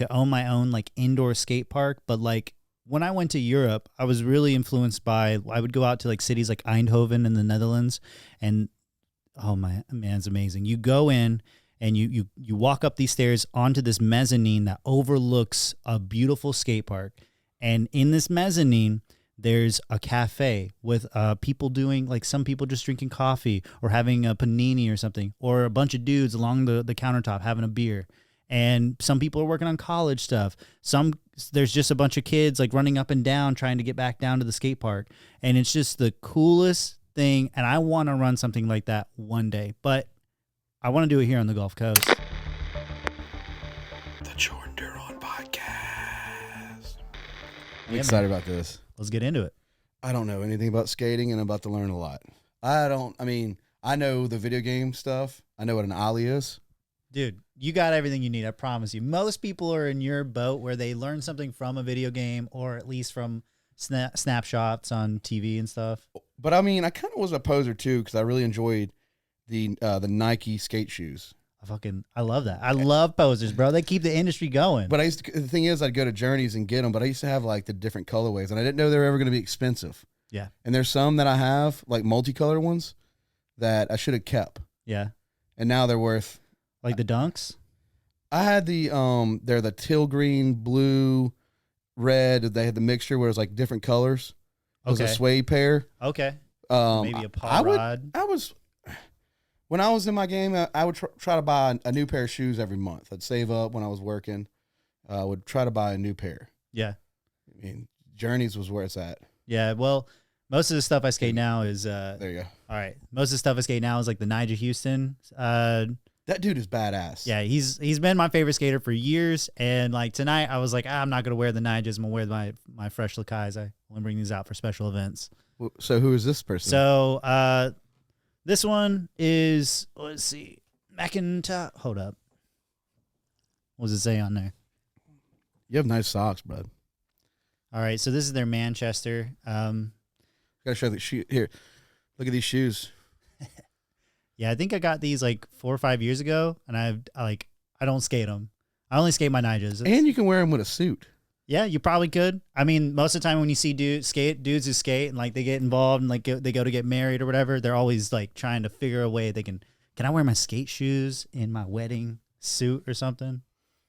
to own my own like indoor skate park. But like when I went to Europe, I was really influenced by, I would go out to like cities like Eindhoven in the Netherlands, and oh my man, it's amazing. You go in and you walk up these stairs onto this mezzanine that overlooks a beautiful skate park. And in this mezzanine, there's a cafe with people doing, like some people just drinking coffee or having a panini or something, or a bunch of dudes along the countertop having a beer. And some people are working on college stuff. There's just a bunch of kids like running up and down trying to get back down to the skate park. And it's just the coolest thing. And I want to run something like that one day, but I want to do it here on the Gulf Coast. The Jordan Duron Podcast. I'm excited about this. Let's get into it. I don't know anything about skating, and I'm about to learn a lot. I know the video game stuff. I know what an ollie is. Dude, you got everything you need, I promise you. Most people are in your boat where they learn something from a video game, or at least from snapshots on TV and stuff. But I mean, I kind of was a poser too, because I really enjoyed the Nike skate shoes. I love that. I love posers, bro. They keep the industry going. But the thing is, I'd go to Journeys and get them, but I used to have like the different colorways, and I didn't know they were ever going to be expensive. Yeah. And there's some that I have, like multicolored ones, that I should have kept. Yeah. And now they're worth. Like the Dunks? I had they're the teal green, blue, red. They had the mixture where it was like different colors. It was a suede pair. Okay. Maybe a paw rod. When I was in my game, I would try to buy a new pair of shoes every month. I'd save up when I was working. I would try to buy a new pair. Yeah. I mean, Journeys was where it's at. Yeah, well, most of the stuff I skate now is... there you go. All right. Most of the stuff I skate now is like the Nigel Houston. That dude is badass. Yeah, he's been my favorite skater for years. And like tonight, I was like, I'm not going to wear the Nigels. I'm going to wear my fresh Lakais. I only bring these out for special events. So who is this person? So this one is, let's see, McIntyre. Hold up. What does it say on there? You have nice socks, bud. All right, so this is their Manchester. Gotta show the shoe here. Look at these shoes. Yeah, I think I got these like 4 or 5 years ago, and I don't skate them. I only skate my Nigels. And you can wear them with a suit. Yeah, you probably could. I mean, most of the time when you see dudes who skate and like they get involved and like they go to get married or whatever, they're always like trying to figure a way can I wear my skate shoes in my wedding suit or something?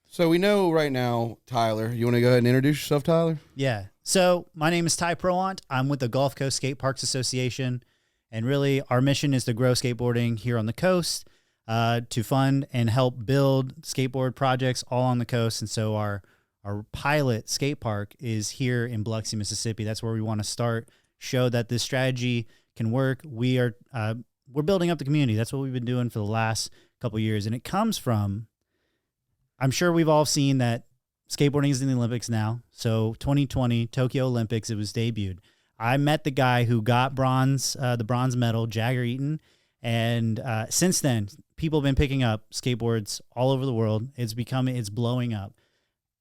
So we know right now, Tyler, you want to go ahead and introduce yourself, Tyler? Yeah. So my name is Ty Proant. I'm with the Gulf Coast Skate Parks Association. And really our mission is to grow skateboarding here on the coast, to fund and help build skateboard projects all on the coast. And so our pilot skate park is here in Biloxi, Mississippi. That's where we want to start, show that this strategy can work. We're building up the community. That's what we've been doing for the last couple of years. And it comes from, I'm sure we've all seen that skateboarding is in the Olympics now. So 2020 Tokyo Olympics, it was debuted. I met the guy who got the bronze medal, Jagger Eaton. And since then, people have been picking up skateboards all over the world. It's blowing up.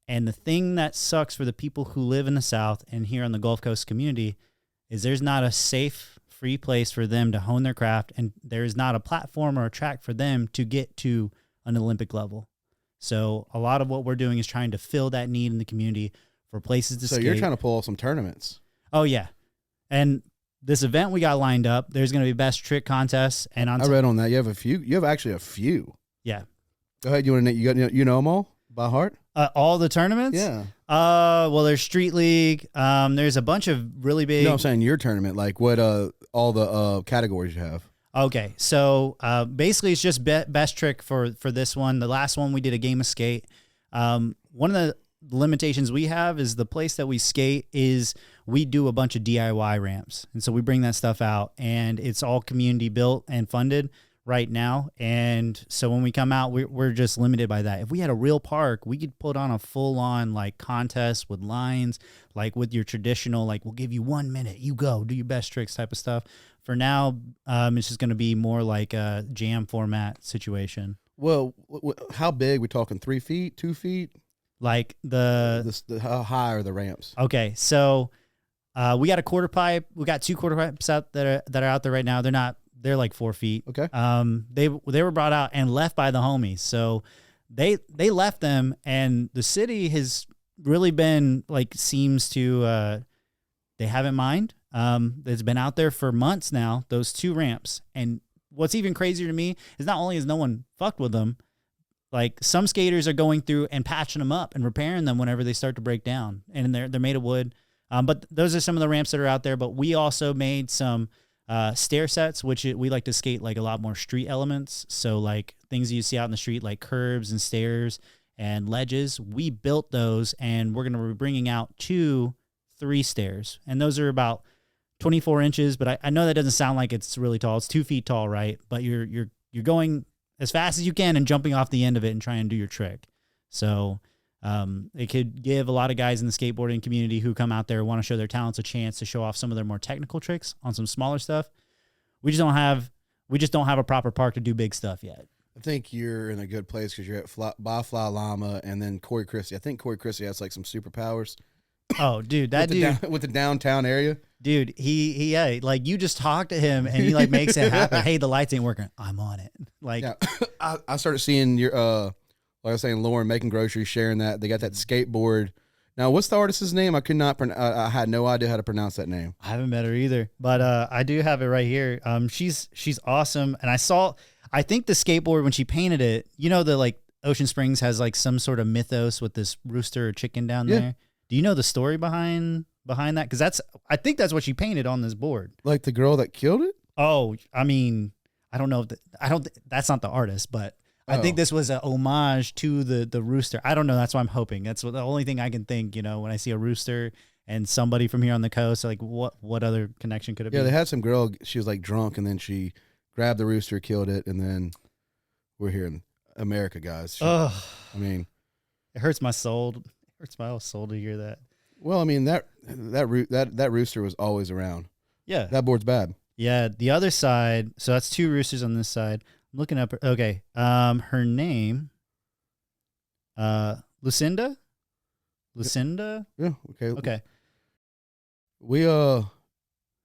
And the thing that sucks for the people who live in the South and here on the Gulf Coast community is there's not a safe, free place for them to hone their craft, and there's not a platform or a track for them to get to an Olympic level. So a lot of what we're doing is trying to fill that need in the community for places to skate. So you're trying to pull off some tournaments. Oh, yeah. And this event we got lined up, there's going to be best trick contests. And I read on that. You have a few. You have actually a few. Yeah. Go ahead. You know them all by heart? All the tournaments? Yeah. Well, there's Street League. There's a bunch of really big. No, I'm saying your tournament. Like what? All the categories you have. Okay, so basically, it's just best trick for this one. The last one we did a game of skate. One of the limitations we have is the place that we skate is we do a bunch of DIY ramps, and so we bring that stuff out, and it's all community built and funded right now. And so when we come out, we're just limited by that. If we had a real park, we could put on a full on like contest with lines, like with your traditional, like we'll give you 1 minute, you go do your best tricks type of stuff. For now, it's just going to be more like a jam format situation. Well, how big? We talking 3 feet, 2 feet? Like how high are the ramps? Okay, so we got a quarter pipe. We got 2 quarter pipes out that are out there right now. They're like 4 feet. Okay. They were brought out and left by the homies. So they left them, and the city has really been like seems to they have in mind. It's been out there for months now, those 2 ramps. And what's even crazier to me is not only has no one fucked with them, like some skaters are going through and patching them up and repairing them whenever they start to break down. And they're made of wood. But those are some of the ramps that are out there. But we also made some stair sets, which we like to skate like a lot more street elements. So like things you see out in the street, like curbs and stairs and ledges. We built those, and we're going to be bringing out 2 3 stairs. And those are about 24 inches, but I know that doesn't sound like it's really tall. It's 2 feet tall, right? But you're going as fast as you can and jumping off the end of it and trying to do your trick. So it could give a lot of guys in the skateboarding community who come out there want to show their talents a chance to show off some of their more technical tricks on some smaller stuff. We just don't have a proper park to do big stuff yet. I think you're in a good place because you're at Fly Llama and then Corey Christie. I think Corey Christie has like some superpowers. Oh, dude, that dude with the downtown area. Dude, he yeah, like you just talk to him and he like makes it happen. Hey, the lights ain't working. I'm on it. Like, yeah. I started seeing your like I was saying, Lauren making groceries, sharing that. They got that skateboard. Now, what's the artist's name? I could not. I had no idea how to pronounce that name. I haven't met her either, but I do have it right here. She's awesome, and I think the skateboard when she painted it, you know, the like Ocean Springs has like some sort of mythos with this rooster or chicken down there. Do you know the story behind that? Because I think that's what she painted on this board. Like the girl that killed it? Oh, I mean, I don't know. That's not the artist, but I think this was a homage to the rooster. I don't know. That's what I'm hoping. That's the only thing I can think. You know, when I see a rooster and somebody from here on the coast, like what other connection could it be? Yeah, they had some girl. She was like drunk, and then she grabbed the rooster, killed it, and then we're here in America, guys. I mean, it hurts my soul. Hurts my whole soul to hear that. Well, I mean that rooster was always around. Yeah, that board's bad. Yeah, the other side. So that's 2 roosters on this side. I'm looking up. Okay, her name, Lucinda. Lucinda. Yeah. Okay. Okay. We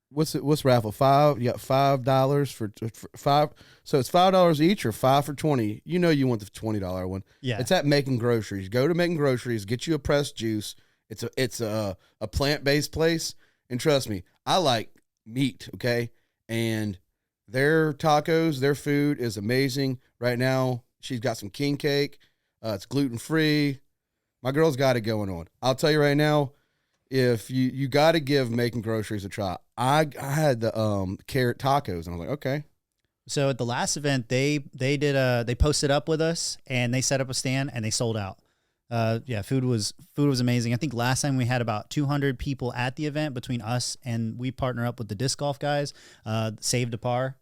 what's raffle 5? You got $5 for 5. So it's $5 each or 5 for 20. You know you want the $20 one. Yeah. It's at Making Groceries. Go to Making Groceries. Get you a pressed juice. It's a plant-based place, and trust me, I like meat. Okay, and their tacos, their food is amazing. Right now, she's got some king cake. It's gluten-free. My girl's got it going on. I'll tell you right now, if you got to give Making Groceries a try. I had the carrot tacos, and I was like, okay. So at the last event, they posted up with us, and they set up a stand, and they sold out. Yeah, food was amazing. I think last time we had about 200 people at the event between us, and we partner up with the disc golf guys, Saved a Par,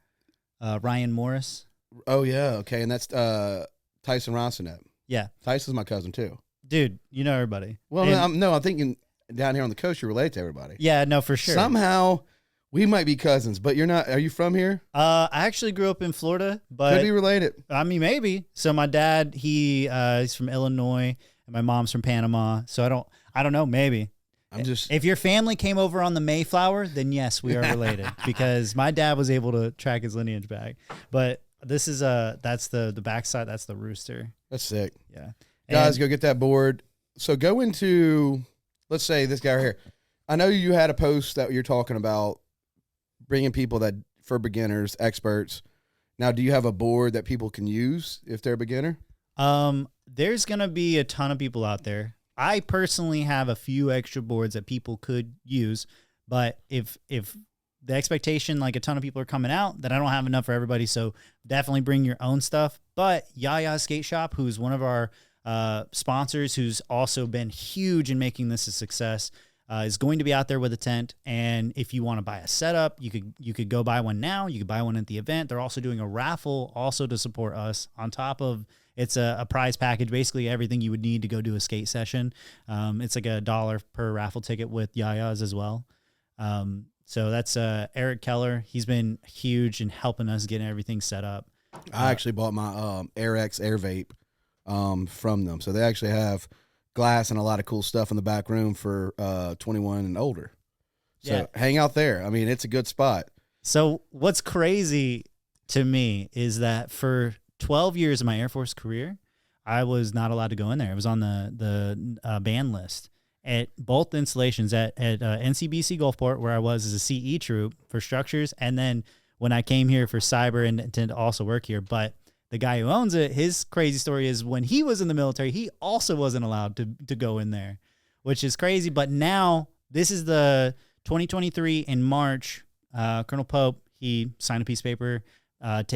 Ryan Morris. Oh yeah, okay, and that's Tyson Rossinet. Yeah, Tyson's my cousin too. Dude, you know everybody. Well, I'm thinking down here on the coast, you relate to everybody. Yeah, no, for sure. Somehow we might be cousins, but you're not. Are you from here? I actually grew up in Florida, but could be related. I mean, maybe. So my dad, he's from Illinois, and my mom's from Panama. So I don't know. Maybe. If your family came over on the Mayflower, then yes, we are related because my dad was able to track his lineage back. But this is that's the backside. That's the rooster. That's sick. Yeah, guys, go get that board. So go into, let's say this guy right here. I know you had a post that you're talking about bringing people that for beginners, experts. Now, do you have a board that people can use if they're a beginner? There's gonna be a ton of people out there. I personally have a few extra boards that people could use, but if the expectation, like a ton of people are coming out, then I don't have enough for everybody. So definitely bring your own stuff. But Yaya Skate Shop, who's one of our sponsors, who's also been huge in making this a success, is going to be out there with a tent. And if you want to buy a setup, you could go buy one now. You could buy one at the event. They're also doing a raffle also to support us on top of. It's a prize package, basically everything you would need to go do a skate session. It's like $1 per raffle ticket with Yaya's as well. So that's Eric Keller. He's been huge in helping us get everything set up. I actually bought my AirX Air Vape from them. So they actually have glass and a lot of cool stuff in the back room for 21 and older. So hang out there. I mean, it's a good spot. So what's crazy to me is that for 12 years of my Air Force career, I was not allowed to go in there. It was on the ban list at both installations at NCBC Gulfport, where I was as a CE troop for structures, and then when I came here for cyber and to also work here. But the guy who owns it, his crazy story is when he was in the military, he also wasn't allowed to go in there, which is crazy. But now this is the 2023 in March. Colonel Pope, he signed a piece of paper,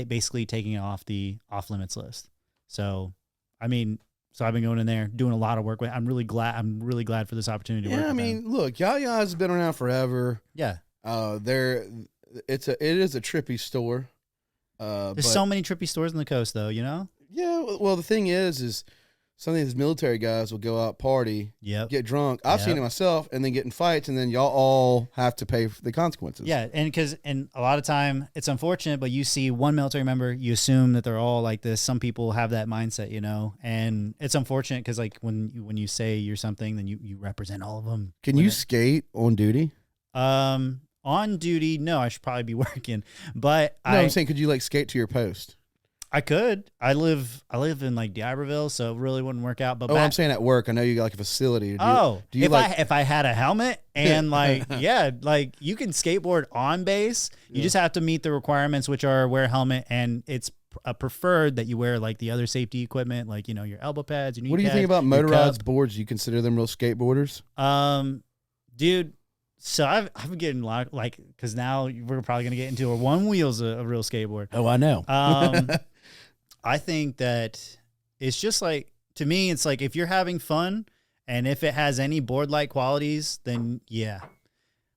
basically taking it off the off limits list. So, I mean, I've been going in there doing a lot of work with. I'm really glad for this opportunity to work with them. Look, Yaya's been around forever. Yeah. It is a trippy store. There's so many trippy stores on the coast, though. You know. Yeah. Well, the thing is some of these military guys will go out party, get drunk. I've seen it myself, and then get in fights, and then y'all all have to pay for the consequences. Yeah, and a lot of time it's unfortunate, but you see one military member, you assume that they're all like this. Some people have that mindset, you know, and it's unfortunate because like when you say you're something, then you represent all of them. Can you skate on duty? On duty, no, I should probably be working, but I'm saying, could you like skate to your post? I could. I live in like D'Iberville, so it really wouldn't work out. But I'm saying at work. I know you got like a facility. If I had a helmet and like like you can skateboard on base. You just have to meet the requirements, which are wear a helmet, and it's preferred that you wear like the other safety equipment, like your elbow pads. Your knee what do you pads, think about motorized boards? You consider them real skateboarders? Dude. So I've been getting like because now we're probably gonna get into a one wheel's a real skateboard. Oh, I know. I think that it's just like, to me, it's like if you're having fun and if it has any board-like qualities, then yeah.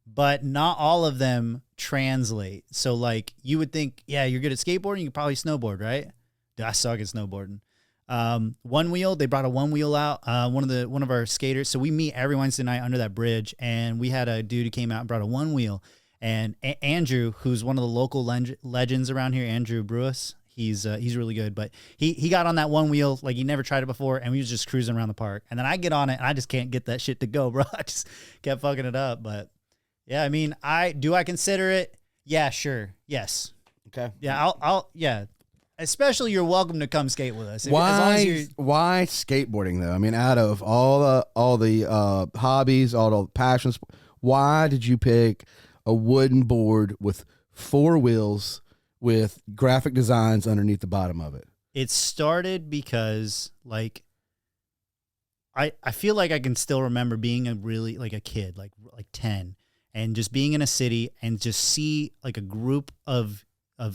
But not all of them translate. So like you would think, yeah, you're good at skateboarding, you could probably snowboard, right? Dude, I suck at snowboarding. One wheel, they brought a one wheel out. One of our skaters. So we meet every Wednesday night under that bridge, and we had a dude who came out and brought a one wheel. And Andrew, who's one of the local legends around here, Andrew Brewis, he's really good. But he got on that one wheel like he never tried it before, and we was just cruising around the park. And then I get on it, and I just can't get that shit to go, bro. I just kept fucking it up. But yeah, I mean, I consider it. Yeah, sure, yes, okay, yeah, I'll yeah. Especially, you're welcome to come skate with us. Why skateboarding though? I mean, out of all the hobbies, all the passions, why did you pick a wooden board with 4 wheels with graphic designs underneath the bottom of it? It started because like I feel like I can still remember being a kid, like 10, and just being in a city and just see like a group of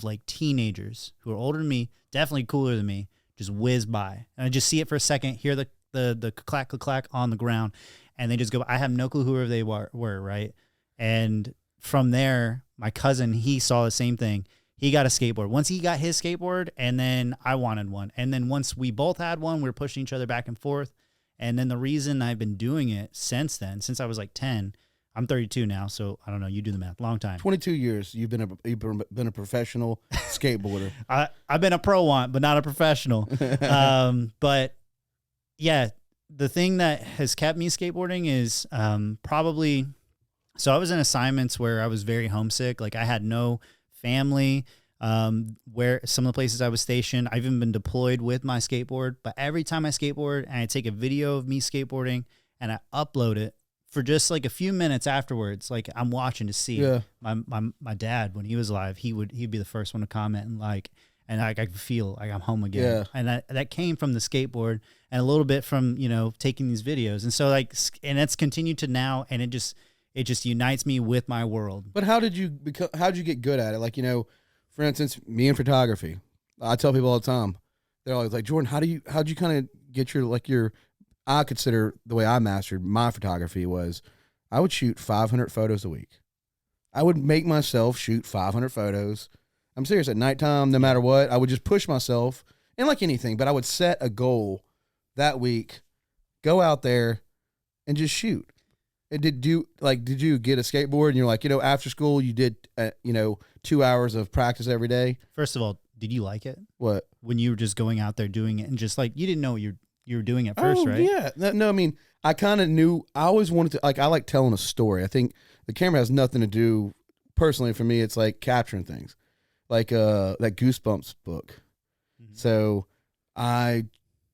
like teenagers who are older than me, definitely cooler than me, just whiz by. And I just see it for a second, hear the clack on the ground, and they just go, I have no clue whoever they were, right? And from there, my cousin, he saw the same thing. He got a skateboard. Once he got his skateboard, and then I wanted one. And then once we both had one, we were pushing each other back and forth. And then the reason I've been doing it since then, since I was like 10, I'm 32 now, so I don't know. You do the math. Long time. 22 years. You've been a professional skateboarder. I've been a pro but not a professional. But yeah, the thing that has kept me skateboarding is probably. So I was in assignments where I was very homesick. Like I had no family. Where some of the places I was stationed, I've even been deployed with my skateboard. But every time I skateboard and I take a video of me skateboarding and I upload it, for just like a few minutes afterwards, like I'm watching to see my dad when he was alive, he'd be the first one to comment and like, and I could feel like I'm home again. Yeah. And that came from the skateboard and a little bit from, taking these videos. And so like, and it's continued to now, and it just unites me with my world. But how'd you get good at it? Like, for instance, me in photography, I tell people all the time, they're always like, Jordan, how'd you kind of get your I consider the way I mastered my photography was I would shoot 500 photos a week. I would make myself shoot 500 photos. I'm serious. At nighttime, no matter what, I would just push myself, and like anything, but I would set a goal that week, go out there and just shoot. And did you get a skateboard and you're like, after school you did, 2 hours of practice every day? First of all, did you like it? What? When you were just going out there doing it and just like, you didn't know what you were doing at first, right? Yeah. No, I mean, I kind of knew. I always wanted to, I like telling a story. I think the camera has nothing to do, personally for me, it's like capturing things. Like that Goosebumps book. Mm-hmm. So I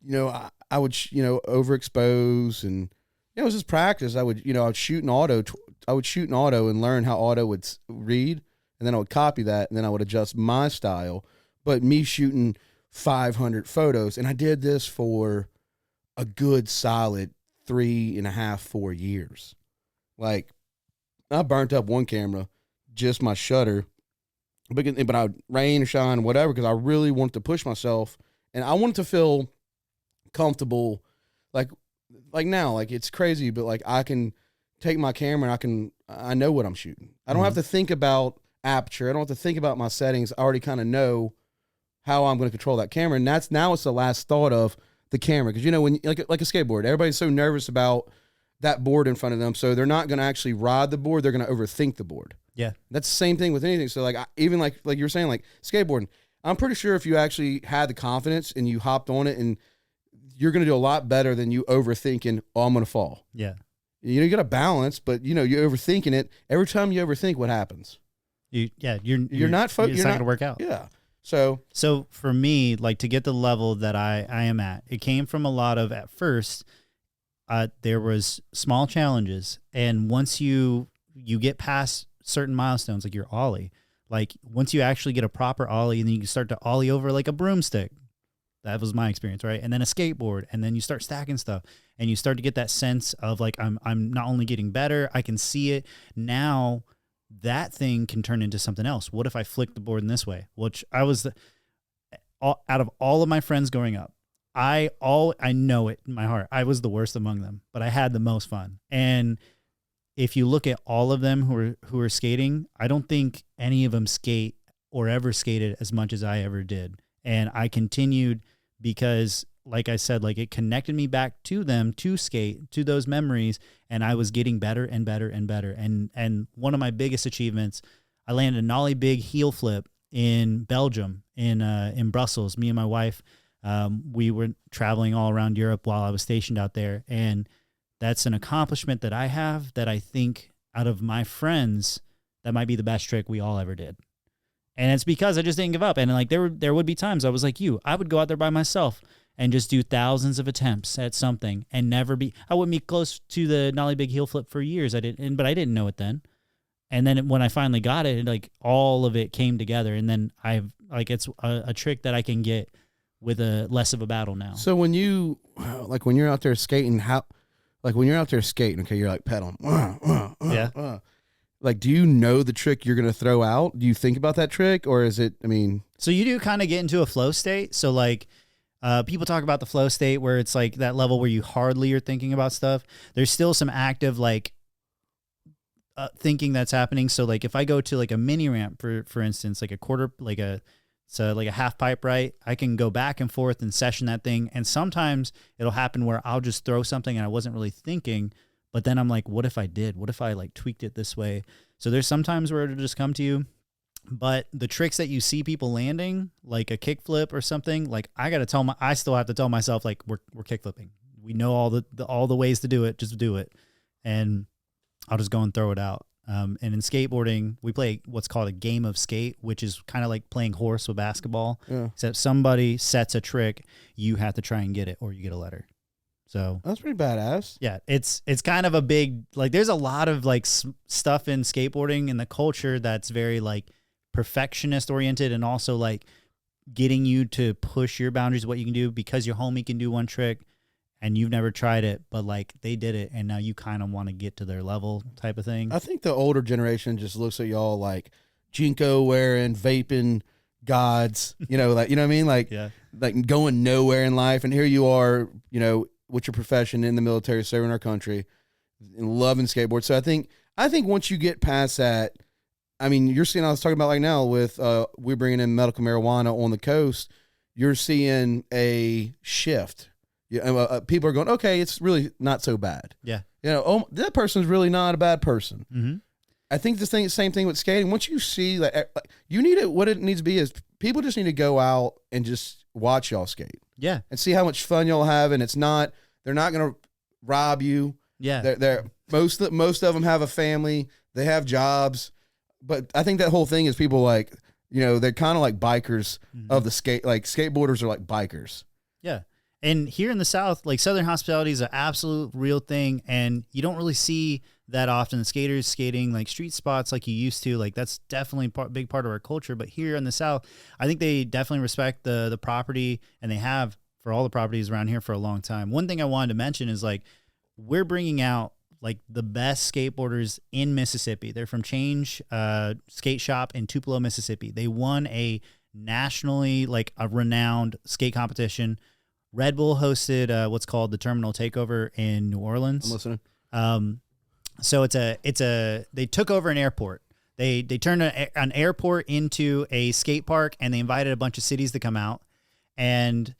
I would, overexpose, and it was just practice. I would shoot an auto. I would shoot an auto and learn how auto would read, and then I would copy that, and then I would adjust my style. But me shooting 500 photos, and I did this for a good solid 3.5, 4 years. Like, I burnt up one camera, just my shutter, but I would rain or shine, whatever, because I really wanted to push myself, and I wanted to feel comfortable, like now, like it's crazy, but like I can take my camera and I know what I'm shooting. I don't have to think about aperture. I don't have to think about my settings. I already kind of know how I'm going to control that camera, and it's the last thought of the camera, because when like a skateboard, everybody's so nervous about that board in front of them, so they're not going to actually ride the board. They're going to overthink the board. Yeah, that's the same thing with anything. So like even like you were saying, like skateboarding, I'm pretty sure if you actually had the confidence and you hopped on it, and you're going to do a lot better than you overthinking, I'm going to fall. Yeah. You got to balance, but you're overthinking it. Every time you overthink, what happens? You're not focused. It's not going to work out. Yeah. So for me, like to get the level that I am at, it came from a lot of, at first, there was small challenges. And once you get past certain milestones, like your ollie, like once you actually get a proper ollie, and then you can start to ollie over like a broomstick. That was my experience, right? And then a skateboard, and then you start stacking stuff, and you start to get that sense of like, I'm not only getting better, I can see it now. That thing can turn into something else. What if I flick the board in this way? Which I was out of all of my friends growing up, I know it in my heart, I was the worst among them, but I had the most fun. And if you look at all of them who are skating, I don't think any of them skate or ever skated as much as I ever did. And I continued because, like I said, like it connected me back to them, to skate, to those memories, and I was getting better and better and better. And one of my biggest achievements, I landed a nollie big heel flip in Belgium, in Brussels. Me and my wife, we were traveling all around Europe while I was stationed out there, and that's an accomplishment that I have that I think out of my friends, that might be the best trick we all ever did. And it's because I just didn't give up. And like there would be times I was like I would go out there by myself and just do thousands of attempts at something and I wouldn't be close to the nollie big heel flip for years. But I didn't know it then. And then when I finally got it, like all of it came together. And then it's a trick that I can get with a less of a battle now. So when you're out there skating, okay, you're like pedaling. Yeah. Like, do you know the trick you're going to throw out? Do you think about that trick, or is it, So you do kind of get into a flow state. So like people talk about the flow state where it's like that level where you hardly are thinking about stuff. There's still some active like thinking that's happening. So like if I go to like a mini ramp, for instance, like a half pipe, right? I can go back and forth and session that thing. And sometimes it'll happen where I'll just throw something and I wasn't really thinking, but then I'm like, what if I did? What if I like tweaked it this way? So there's sometimes where it'll just come to you. But the tricks that you see people landing, like a kickflip or something, like I still have to tell myself, like we're kickflipping. We know all the ways to do it. Just do it, and I'll just go and throw it out. And in skateboarding, we play what's called a game of skate, which is kind of like playing horse with basketball. Yeah. Except somebody sets a trick, you have to try and get it, or you get a letter. So that's pretty badass. Yeah, it's kind of a big, like there's a lot of like stuff in skateboarding and the culture that's very like perfectionist oriented, and also like getting you to push your boundaries of what you can do, because your homie can do one trick and you've never tried it, but like they did it and now you kind of want to get to their level type of thing. I think the older generation just looks at y'all like Jinko wearing, vaping gods, like, you know what I mean? Like, yeah. Like going nowhere in life. And here you are, with your profession in the military, serving our country, and loving skateboards. So I think once you get past that, you're seeing, I was talking about like now with, we're bringing in medical marijuana on the coast, you're seeing a shift. People are going, okay, it's really not so bad. Yeah. That person's really not a bad person. Mm-hmm. I think same thing with skating. Once you see like you need it, what it needs to be is people just need to go out and just watch y'all skate. Yeah. And see how much fun y'all have. And they're not going to rob you. Yeah. They're most of them have a family. They have jobs. But I think that whole thing is people like, they're kind of like bikers of the skate, like skateboarders are like bikers. Yeah. And here in the South, like Southern hospitality is an absolute real thing, and you don't really see that often. Skaters skating like street spots like you used to. Like that's definitely a big part of our culture. But here in the South, I think they definitely respect the property, and they have for all the properties around here for a long time. One thing I wanted to mention is like we're bringing out like the best skateboarders in Mississippi. They're from Change Skate Shop in Tupelo, Mississippi. They won a nationally like a renowned skate competition. Red Bull hosted what's called the Terminal Takeover in New Orleans. I'm listening. So they took over an airport. They turned an airport into a skate park, and they invited a bunch of cities to come out. And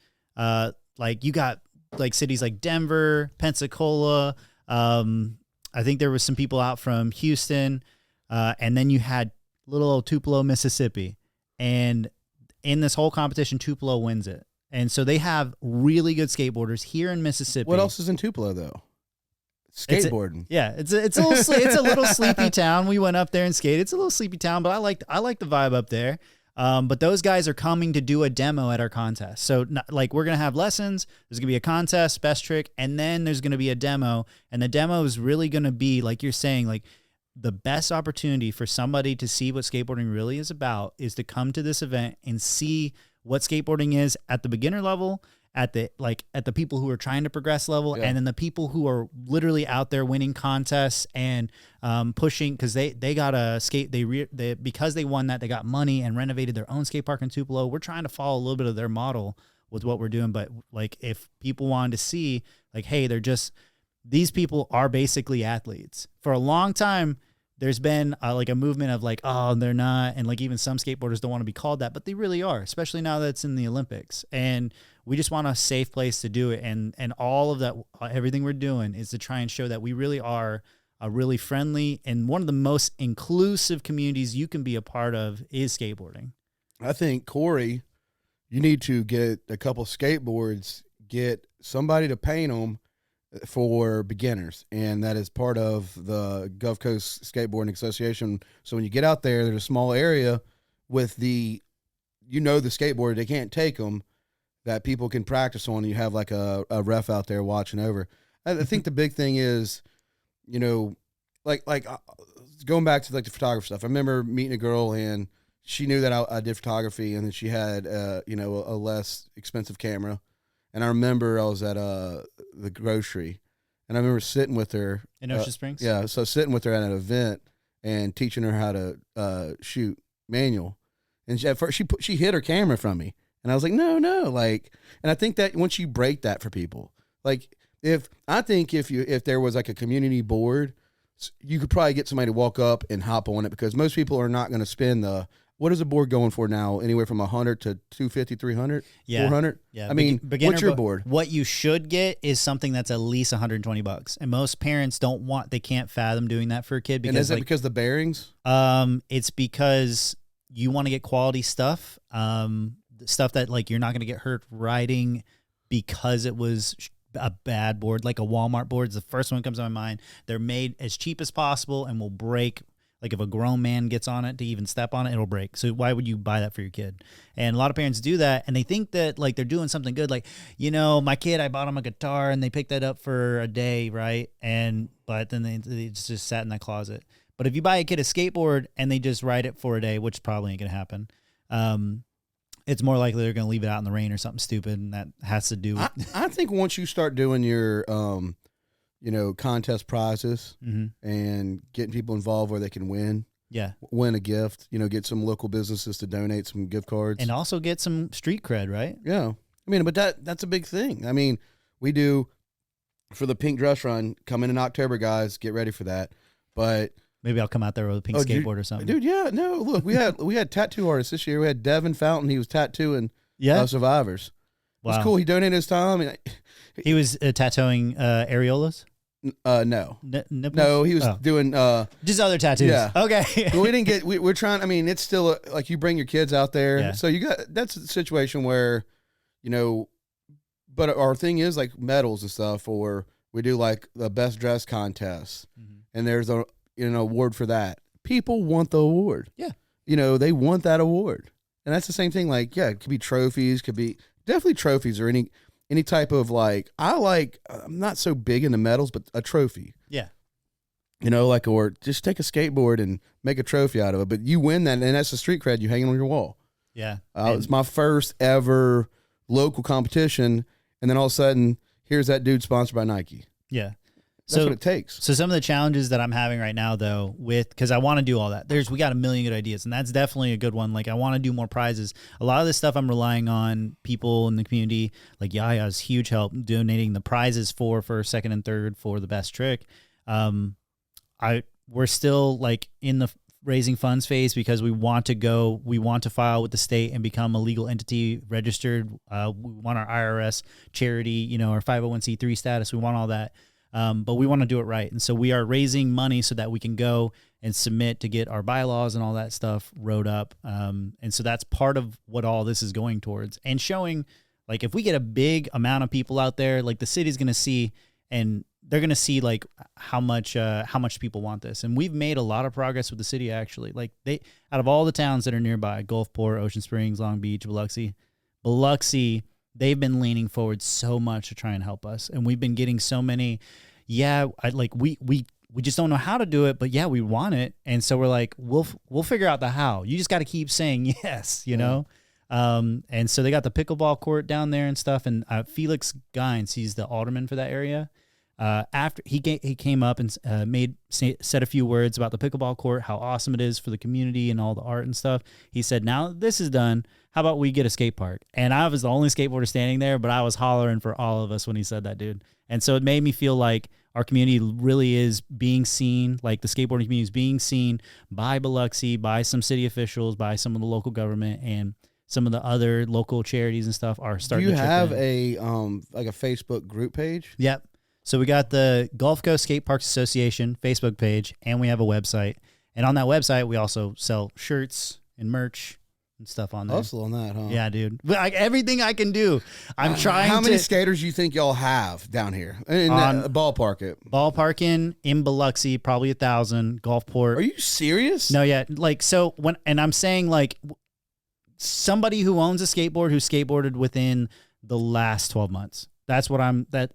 like you got like cities like Denver, Pensacola. I think there was some people out from Houston, and then you had little old Tupelo, Mississippi. And in this whole competition, Tupelo wins it. And so they have really good skateboarders here in Mississippi. What else is in Tupelo though? Skateboarding. It's a little sleepy town. We went up there and skated. It's a little sleepy town, but I like the vibe up there. But those guys are coming to do a demo at our contest. So like we're gonna have lessons. There's gonna be a contest, best trick, and then there's gonna be a demo. And the demo is really gonna be like you're saying, like the best opportunity for somebody to see what skateboarding really is about is to come to this event and see what skateboarding is at the beginner level, at the people who are trying to progress level, and then the people who are literally out there winning contests and pushing because they got a skate because they won that, they got money and renovated their own skate park in Tupelo. We're trying to follow a little bit of their model with what we're doing, but like if people wanted to see like, hey, these people are basically athletes. For a long time, there's been like a movement of like, oh, they're not. And like even some skateboarders don't want to be called that, but they really are, especially now that it's in the Olympics. And we just want a safe place to do it. And all of that, everything we're doing is to try and show that we really are a really friendly and one of the most inclusive communities you can be a part of is skateboarding. I think, Corey, you need to get a couple skateboards, get somebody to paint them for beginners, and that is part of the Gulf Coast Skateboarding Association. So when you get out there, there's a small area with the skateboard, they can't take them, that people can practice on. You have like a ref out there watching over. I think the big thing is, like going back to like the photography stuff. I remember meeting a girl and she knew that I did photography, and then she had a less expensive camera. And I remember I was at the grocery, and I remember sitting with her in Ocean Springs. Yeah, so sitting with her at an event and teaching her how to shoot manual. And at first she hid her camera from me, and I was like, no, like. And I think that once you break that for people, like if there was like a community board, you could probably get somebody to walk up and hop on it, because most people are not going to spend what is a board going for now? Anywhere from 100 to 250, 300, 400? Yeah. I mean, what's your board? What you should get is something that's at least $120. And most parents they can't fathom doing that for a kid. Because, and is it because the bearings? It's because you want to get quality stuff. Stuff that like you're not going to get hurt riding because it was a bad board. Like a Walmart board is the first one that comes to my mind. They're made as cheap as possible and will break. Like if a grown man gets on it to even step on it, it'll break. So why would you buy that for your kid? And a lot of parents do that, and they think that like they're doing something good. Like, my kid, I bought him a guitar, and they picked that up for a day, right? But then they just sat in that closet. But if you buy a kid a skateboard and they just ride it for a day, which probably ain't gonna happen, it's more likely they're gonna leave it out in the rain or something stupid, and that has to do with. I think once you start doing your contest prizes and getting people involved where they can win a gift, get some local businesses to donate some gift cards. And also get some street cred, right? Yeah. I mean, but that's a big thing. I mean, we do for the Pink Dress Run coming in October, guys, get ready for that. But maybe I'll come out there with a pink skateboard or something. Dude, yeah, no, look, we had tattoo artists this year. We had Devin Fountain. He was tattooing survivors. Wow. It was cool. He donated his time. He was tattooing areolas? No. No, he was doing just other tattoos. Yeah. Okay. we didn't get. We're trying. I mean, it's still like you bring your kids out there. Yeah. So that's a situation where, But our thing is like medals and stuff, or we do like the best dress contest, and there's an award for that. People want the award. Yeah. They want that award, and that's the same thing. Like, yeah, it could be trophies, could be definitely trophies or any any type of like, I'm not so big into medals, but a trophy. Yeah. You know, like, or just take a skateboard and make a trophy out of it. But you win that, and that's the street cred you hang it on your wall. Yeah. It's my first ever local competition, and then all of a sudden, here's that dude sponsored by Nike. Yeah. That's what it takes. So some of the challenges that I'm having right now, though, because I want to do all that. We got a million good ideas, and that's definitely a good one. Like, I want to do more prizes. A lot of this stuff I'm relying on people in the community, like Yaya's huge help donating the prizes for first, second, and third for the best trick. We're still like in the raising funds phase because we want to file with the state and become a legal entity registered. We want our IRS charity, our 501c3 status. We want all that. But we want to do it right. And so we are raising money so that we can go and submit to get our bylaws and all that stuff wrote up. And so that's part of what all this is going towards, and showing, like, if we get a big amount of people out there, like, the city's going to see, and they're going to see like how much people want this. And we've made a lot of progress with the city, actually. Like, out of all the towns that are nearby, Gulfport, Ocean Springs, Long Beach, Biloxi, they've been leaning forward so much to try and help us. And we've been getting so many, we just don't know how to do it, but yeah, we want it. And so we're like, we'll figure out the how. You just got to keep saying yes, you know? And so they got the pickleball court down there and stuff. And Felix Gines, he's the alderman for that area. After he came up and said a few words about the pickleball court, how awesome it is for the community and all the art and stuff. He said, now this is done, how about we get a skate park? And I was the only skateboarder standing there, but I was hollering for all of us when he said that, dude. And so it made me feel like our community really is being seen, like the skateboarding community is being seen by Biloxi, by some city officials, by some of the local government, and some of the other local charities and stuff are starting to chip in. Do you have a Facebook group page? Yep. So we got the Gulf Coast Skate Parks Association Facebook page, and we have a website. And on that website, we also sell shirts and merch and stuff on there. Hustle on that, huh? Yeah, dude. Like, everything I can do. I'm trying to. How many skaters you think y'all have down here? Ballpark it. Ballparking in Biloxi, probably 1,000. Gulfport. Are you serious? No, yeah. Like, so and I'm saying, like, somebody who owns a skateboard who skateboarded within the last 12 months. That's what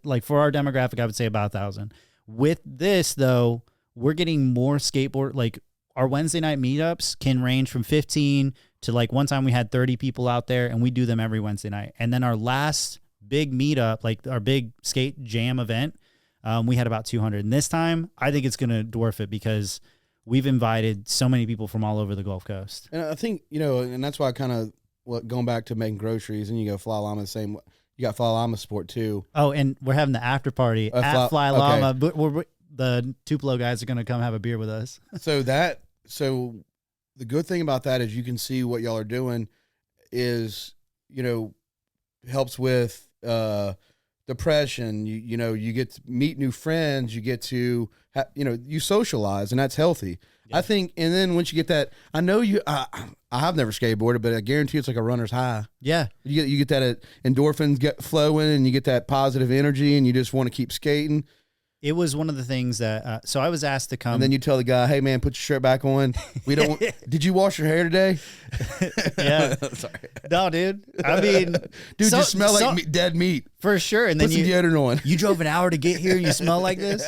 like, for our demographic, I would say about 1,000. With this, though, we're getting more skateboard, like, our Wednesday night meetups can range from 15 to, like, one time we had 30 people out there, and we do them every Wednesday night. And then our last big meetup, like our big skate jam event, we had about 200. And this time, I think it's going to dwarf it because we've invited so many people from all over the Gulf Coast. And I think, and that's why I kind of, going back to making groceries, and you go Fly Llama the same way. You got Fly Llama Sport too. Oh, and we're having the after party at Fly Llama. But the Tupelo guys are going to come have a beer with us. So the good thing about that is you can see what y'all are doing is, helps with depression. You get to meet new friends. You get to, you socialize, and that's healthy. Yeah. I think, and then once you get that, I know I have never skateboarded, but I guarantee it's like a runner's high. Yeah. You get that endorphins get flowing, and you get that positive energy, and you just want to keep skating. It was one of the things that, so I was asked to come. And then you tell the guy, hey man, put your shirt back on. Did you wash your hair today? Yeah. Sorry. No, dude. I mean, dude, you smell like dead meat. For sure. And then put some deodorant on. You drove an hour to get here. You smell like this.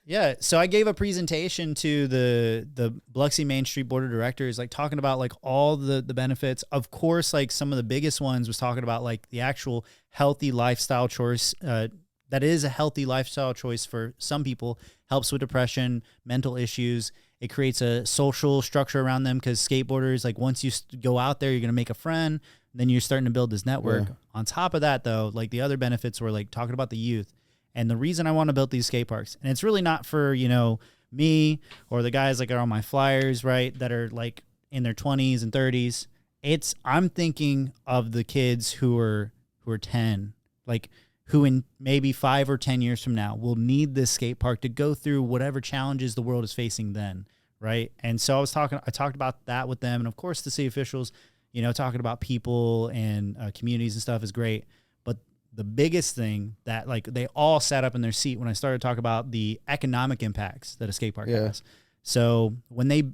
Yeah, so I gave a presentation to the Biloxi Main Street Board of Directors, like, talking about, like, all the benefits. Of course, like, some of the biggest ones was talking about, like, the actual healthy lifestyle choice. That is a healthy lifestyle choice for some people. Helps with depression, mental issues. It creates a social structure around them because skateboarders, like, once you go out there, you're going to make a friend. Then you're starting to build this network. Yeah. On top of that, though, like, the other benefits were, like, talking about the youth. And the reason I want to build these skate parks, and it's really not for, me or the guys like are on my flyers, right, that are like in their 20s and 30s. I'm thinking of the kids who are 10, like, who in maybe 5 or 10 years from now will need this skate park to go through whatever challenges the world is facing then, right? And so I talked about that with them, and of course the city officials, talking about people and communities and stuff is great. The biggest thing that, like, they all sat up in their seat when I started talking about the economic impacts that a skate park has. So when they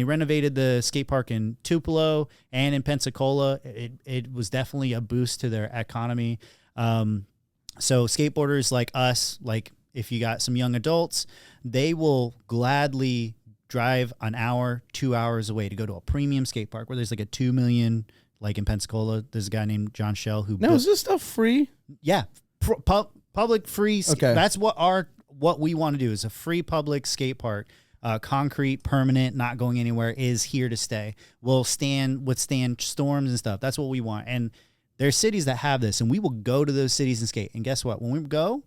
renovated the skate park in Tupelo and in Pensacola, it was definitely a boost to their economy. So skateboarders like us, like if you got some young adults, they will gladly drive an hour, 2 hours away to go to a premium skate park where there's like a 2 million, like in Pensacola. There's a guy named John Shell who Now, is this stuff free? yeah, public free. Okay. That's what we want to do is a free public skate park. Concrete, permanent, not going anywhere, is here to stay. Will withstand storms and stuff. That's what we want. And there's cities that have this, and we will go to those cities and skate. And guess what? When we go,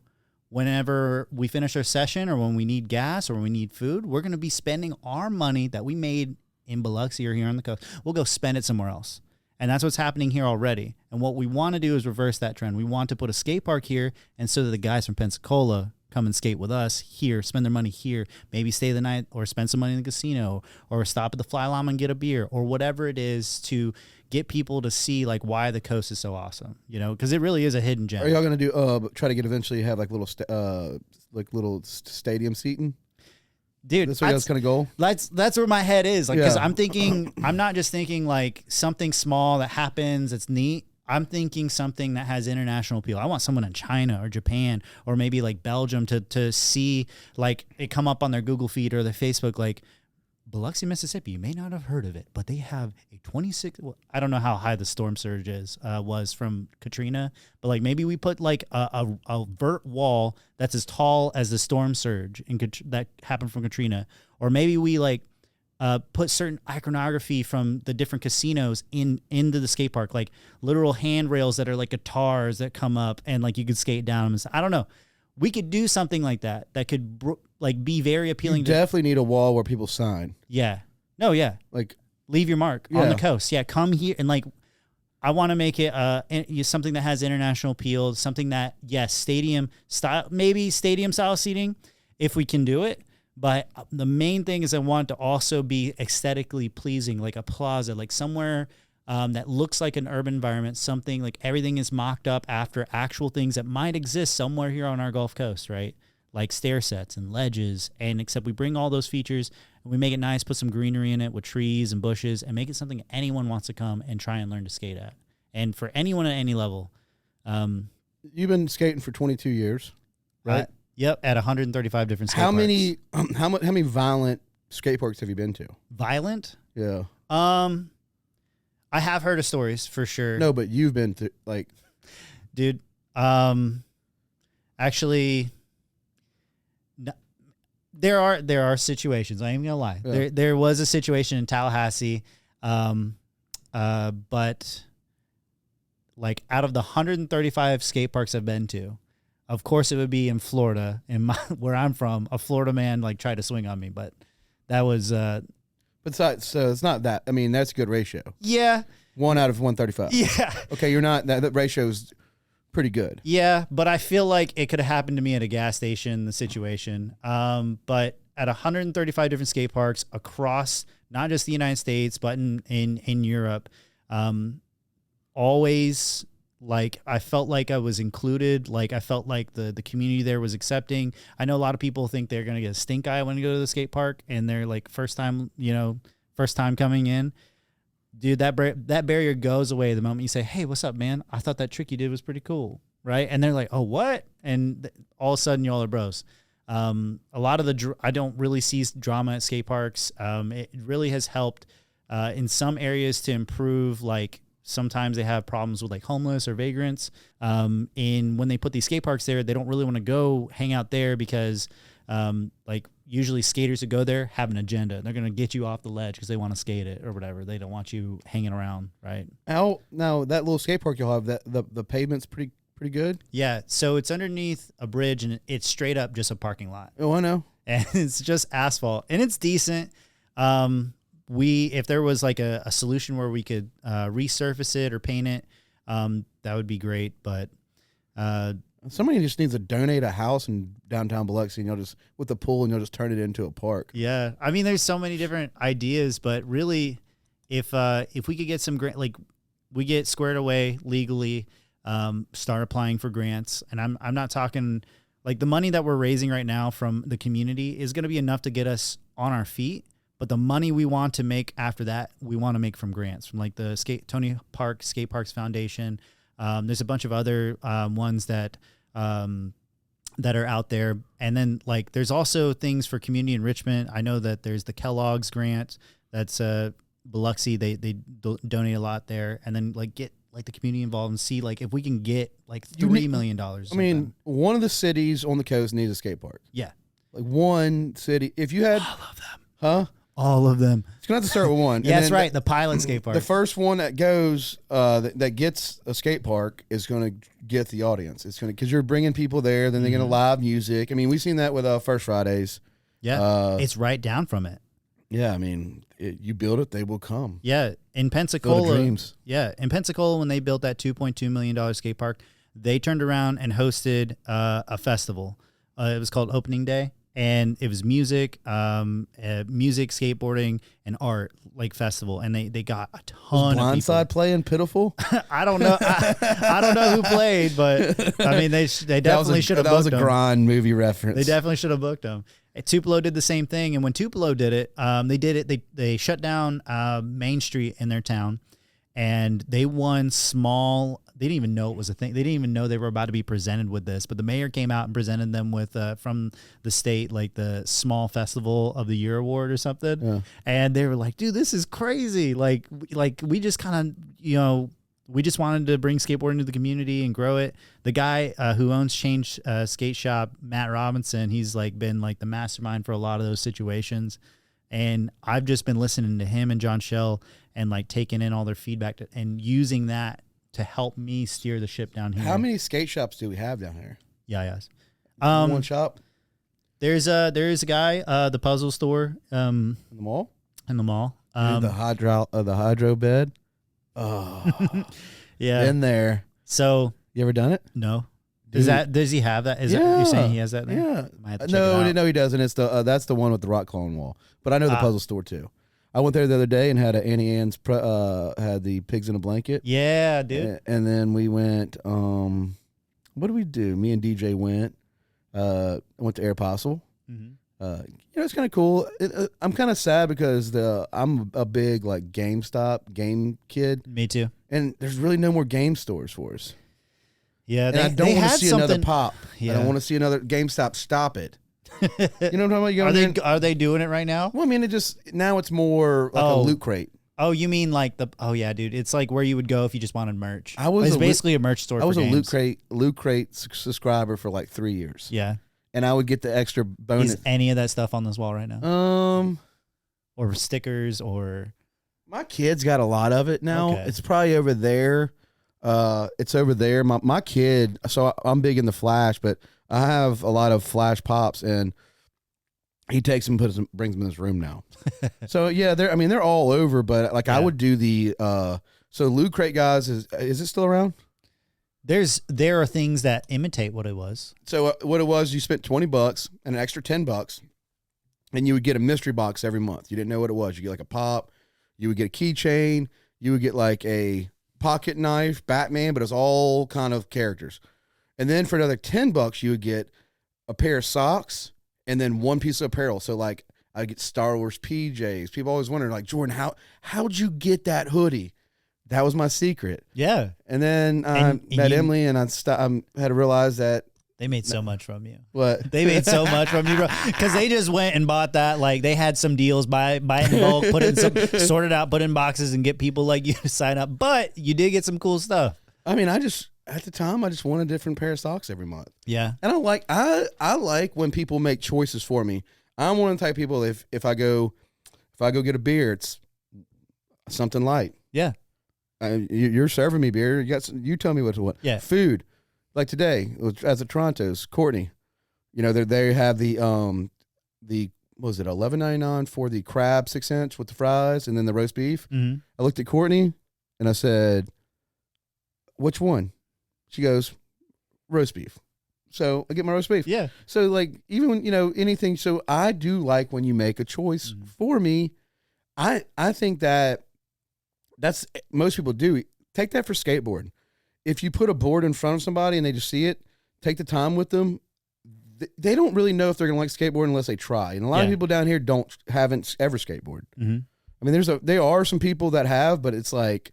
whenever we finish our session or when we need gas or when we need food, we're going to be spending our money that we made in Biloxi or here on the coast. We'll go spend it somewhere else. And that's what's happening here already. And what we want to do is reverse that trend. We want to put a skate park here, and so that the guys from Pensacola come and skate with us here, spend their money here, maybe stay the night or spend some money in the casino or stop at the Fly Llama and get a beer or whatever it is to get people to see like why the coast is so awesome, you know, because it really is a hidden gem. Are y'all going to do try to get eventually have like little stadium seating? Dude, That's where y'all's kind of goal? That's where my head is. Like, because Yeah. I'm thinking, I'm not just thinking like something small that happens that's neat. I'm thinking something that has international appeal. I want someone in China or Japan or maybe like Belgium to see like it come up on their Google feed or their Facebook, like Biloxi, Mississippi. You may not have heard of it, but they have a 26. Well, I don't know how high the storm surge was from Katrina, but like maybe we put like a vert wall that's as tall as the storm surge that happened from Katrina, or maybe we like put certain iconography from the different casinos into the skate park, like literal handrails that are like guitars that come up and like you could skate down them. I don't know. We could do something like that could like be very appealing. You definitely need a wall where people sign. Yeah. No, yeah. Like, leave your mark on the coast. Yeah, come here and like I want to make it something that has international appeal, something that stadium style, maybe stadium style seating if we can do it. But the main thing is I want to also be aesthetically pleasing, like a plaza, like somewhere that looks like an urban environment, something like everything is mocked up after actual things that might exist somewhere here on our Gulf Coast, right? Like stair sets and ledges, and except we bring all those features and we make it nice, put some greenery in it with trees and bushes, and make it something anyone wants to come and try and learn to skate at. And for anyone at any level. you've been skating for 22 years, right? Yep, at 135 different skate How parks. many how many violent skate parks have you been to? Violent? Yeah. I have heard of stories for sure. No, but you've been to like, Dude, actually, there are situations. I ain't gonna lie. Yeah. There was a situation in Tallahassee, but like out of the 135 skate parks I've been to, of course it would be in Florida, where I'm from. A Florida man like tried to swing on me, but that was so it's not that. I mean, that's a good ratio. yeah, 1 out of 135. yeah. Okay, you're not that ratio is pretty good. Yeah, but I feel like it could have happened to me at a gas station, the situation. But at 135 different skate parks across not just the United States, but in Europe, always like I felt like I was included. Like I felt like the community there was accepting. I know a lot of people think they're gonna get a stink eye when they go to the skate park and they're like first time coming in. Dude, that barrier goes away the moment you say, "Hey, what's up, man? I thought that trick you did was pretty cool," right? And they're like, "Oh, what?" And all of a sudden, y'all are bros. A lot of I don't really see drama at skate parks. It really has helped in some areas to improve. Like sometimes they have problems with like homeless or vagrants. And when they put these skate parks there, they don't really want to go hang out there because like usually skaters that go there have an agenda. They're going to get you off the ledge because they want to skate it or whatever. They don't want you hanging around, right? Now that little skate park you'll have, that the pavement's pretty good. Yeah, so it's underneath a bridge and it's straight up just a parking lot. Oh, I know. And it's just asphalt and it's decent. If there was like a solution where we could resurface it or paint it, that would be great. But Somebody just needs to donate a house in downtown Biloxi, and you'll just with the pool, and you'll just turn it into a park. yeah, I mean, there's so many different ideas, but really, if we could get some grant, like we get squared away legally, start applying for grants, and I'm not talking like the money that we're raising right now from the community is going to be enough to get us on our feet. But the money we want to make after that, we want to make from grants, from like the Tony Park Skate Parks Foundation. There's a bunch of other ones that are out there. And then like there's also things for community enrichment. I know that there's the Kellogg's grant that's Biloxi. They donate a lot there, and then like get like the community involved and see like if we can get like $3 million. I mean, one of the cities on the coast needs a skate park. Yeah, like one city. If you had all of them, huh? All of them. It's gonna have to start with one. Yeah, that's right. The pilot skate park. The first one that goes that gets a skate park is gonna get the audience. It's gonna because you're bringing people there. Then they're gonna live music. I mean, we've seen that with First Fridays. Yeah, it's right down from it. Yeah, I mean, you build it, they will come. Yeah, in Pensacola. Yeah, in Pensacola, when they built that $2.2 million skate park, they turned around and hosted a festival. It was called Opening Day, and it was music, skateboarding, and art like festival. And they got a ton of people. Blindside playing Pitiful? I don't know. I don't know who played, but I mean, they definitely should have booked them. That was a Grind movie reference. They definitely should have booked them. Tupelo did the same thing, and when Tupelo did it, they shut down Main Street in their town, and they won small. They didn't even know it was a thing. They didn't even know they were about to be presented with this. But the mayor came out and presented them with from the state like the Small Festival of the Year award or something. Yeah. And they were like, "Dude, this is crazy! Like we just kind of we just wanted to bring skateboarding to the community and grow it." The guy who owns Change Skate Shop, Matt Robinson, he's like been like the mastermind for a lot of those situations. And I've just been listening to him and John Shell and like taking in all their feedback and using that to help me steer the ship down here. How many skate shops do we have down here? Yeah, yes. One shop. There is a guy, the Puzzle Store, in the mall. In the mall, the hydro bed. Oh, yeah, in there. So you ever done it? No. Does he have that? Is that you're saying he has that there? Yeah. No, he doesn't. It's the that's the one with the rock clone wall. But I know the Puzzle Store too. I went there the other day and had Annie Ann's had the pigs in a blanket. Yeah, dude. And then we went. What did we do? Me and DJ went. Went to Aeropostale. Mm-hmm. It's kind of cool. I'm kind of sad because I'm a big like GameStop game kid. Me too. And there's really no more game stores for us. Yeah, I don't want to see another pop. Yeah. I don't want to see another GameStop. Stop it. You know what I'm talking about? Are they doing it right now? Well, I mean, now it's more like a Loot Crate. Oh, you mean like yeah, dude. It's like where you would go if you just wanted merch. It's basically a merch store. I was a Loot Crate subscriber for like 3 years. Yeah. And I would get the extra bonus. Is any of that stuff on this wall right now? Or stickers or. My kids got a lot of it now. Okay. It's probably over there. It's over there. My kid. So I'm big in the Flash, but I have a lot of Flash pops, and he takes them, brings them in his room now. So yeah, they're all over. But like I would do the. So Loot Crate guys is it still around? There are things that imitate what it was. So what it was, you spent $20 and an extra $10, and you would get a mystery box every month. You didn't know what it was. You get like a pop, you would get a keychain, you would get like a pocket knife, Batman, but it's all kind of characters. And then for another $10, you would get a pair of socks and then one piece of apparel. So like I get Star Wars PJs. People always wonder like, Jordan, how'd you get that hoodie? That was my secret. Yeah. And then I met Emily, and I had to realize that they made so much from you. What? They made so much from you, bro. Because they just went and bought that. Like they had some deals, buy it in bulk, sort it out, put in boxes, and get people like you to sign up. But you did get some cool stuff. I mean, at the time, I just want a different pair of socks every month. Yeah. And I like when people make choices for me. I'm one of the type of people, if I go get a beer, it's something light. Yeah. You're serving me beer. You tell me what to want. Yeah. Food, like today, as at Toronto's, Courtney, they have the what was it, $11.99 for the crab 6-inch with the fries and then the roast beef. Mm-hmm. I looked at Courtney and I said, "Which one?" She goes, "Roast beef." So I get my roast beef. Yeah. So like even when anything. So I do like when you make a choice for me. I think that's most people do. Take that for skateboarding. If you put a board in front of somebody and they just see it, take the time with them. They don't really know if they're going to like skateboarding unless they try. And a lot of people down here haven't ever skateboarded. Mm-hmm. I mean, there are some people that have, but it's like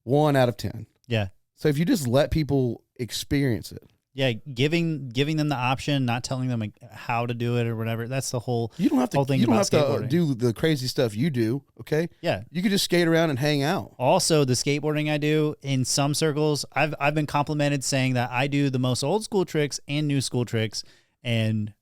1 out of 10. Yeah. So if you just let people experience it, Yeah, giving them the option, not telling them like, how to do it or whatever. That's the whole you don't have whole to. thing You don't about have to skateboarding. do the crazy stuff you do. Okay. Yeah. You could just skate around and hang out. Also, the skateboarding I do in some circles, I've been complimented saying that I do the most old school tricks and new school tricks, and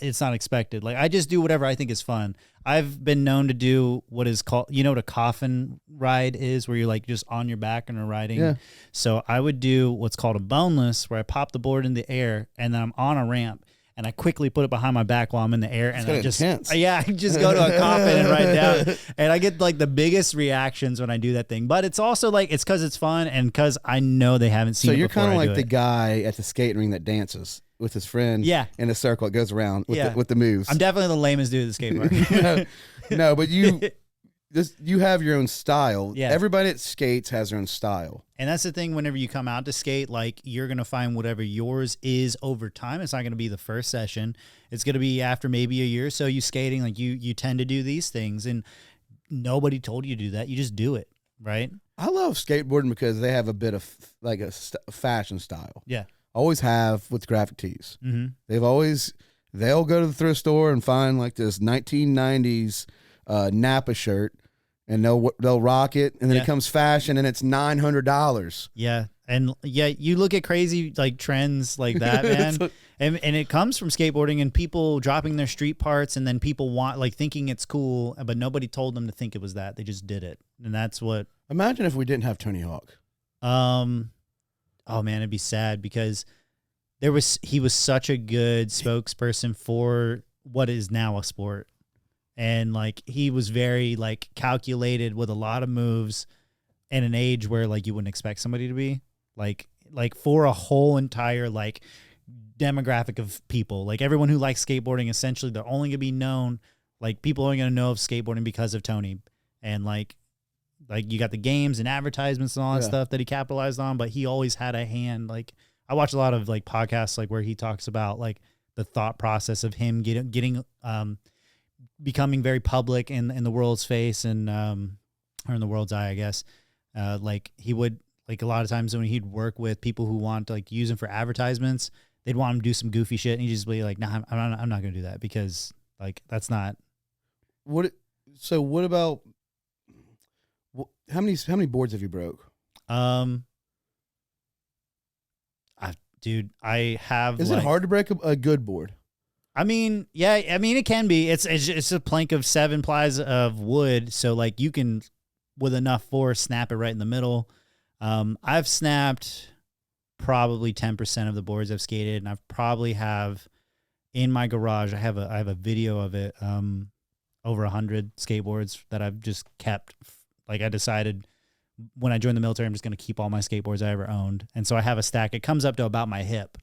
it's not expected. Like I just do whatever I think is fun. I've been known to do what is called, you know what a coffin ride is, where you're like just on your back and are riding. Yeah. So I would do what's called a boneless, where I pop the board in the air and then I'm on a ramp and I quickly put it behind my back while I'm in the air, and kinda I just intense. yeah, I just go to a coffin and ride down, and I get like the biggest reactions when I do that thing. But it's also like it's because it's fun and because I know they haven't seen. So it you're before kind of I do like the it. guy at the skating ring that dances with his friend. Yeah. In a circle, it goes around with Yeah. with the moves. I'm definitely the lamest dude at the skate park. No, but you have your own style. Yeah. Everybody that skates has their own style. And that's the thing, whenever you come out to skate, like you're going to find whatever yours is over time. It's not going to be the first session. It's going to be after maybe a year or so you skating, like you tend to do these things, and nobody told you to do that. You just do it, right? I love skateboarding because they have a bit of like a fashion style. Yeah. Always have with graphic tees. Mm-hmm. They'll go to the thrift store and find like this 1990s Napa shirt, and they'll rock it, and then Yeah. it comes fashion, and it's $900. Yeah. And yeah, you look at crazy like trends like that, man. And it comes from skateboarding and people dropping their street parts, and then people want like thinking it's cool, but nobody told them to think it was that. They just did it. And that's what Imagine if we didn't have Tony Hawk. oh man, it'd be sad because he was such a good spokesperson for what is now a sport. And like he was very like calculated with a lot of moves in an age where like you wouldn't expect somebody to be like for a whole entire like demographic of people. Like everyone who likes skateboarding, essentially they're only gonna be known, like people are gonna know of skateboarding because of Tony. And like you got the games and advertisements and all that Yeah. stuff that he capitalized on, but he always had a hand. Like I watch a lot of like podcasts like where he talks about like the thought process of him getting becoming very public in the world's face and or in the world's eye, I guess. Like he would, like a lot of times when he'd work with people who want to like use him for advertisements, they'd want him to do some goofy shit, and he'd just be like, "Nah, I'm not gonna do that because like that's not." What about how many boards have you broke? Dude, I have. Is it hard to break a good board? I mean, yeah, I mean it can be. It's a plank of 7 plies of wood, so like you can with enough force snap it right in the middle. I've snapped probably 10% of the boards I've skated, and I've probably have in my garage. I have a video of it. Over 100 skateboards that I've just kept. Like I decided when I joined the military, I'm just going to keep all my skateboards I ever owned, and so I have a stack. It comes up to about my hip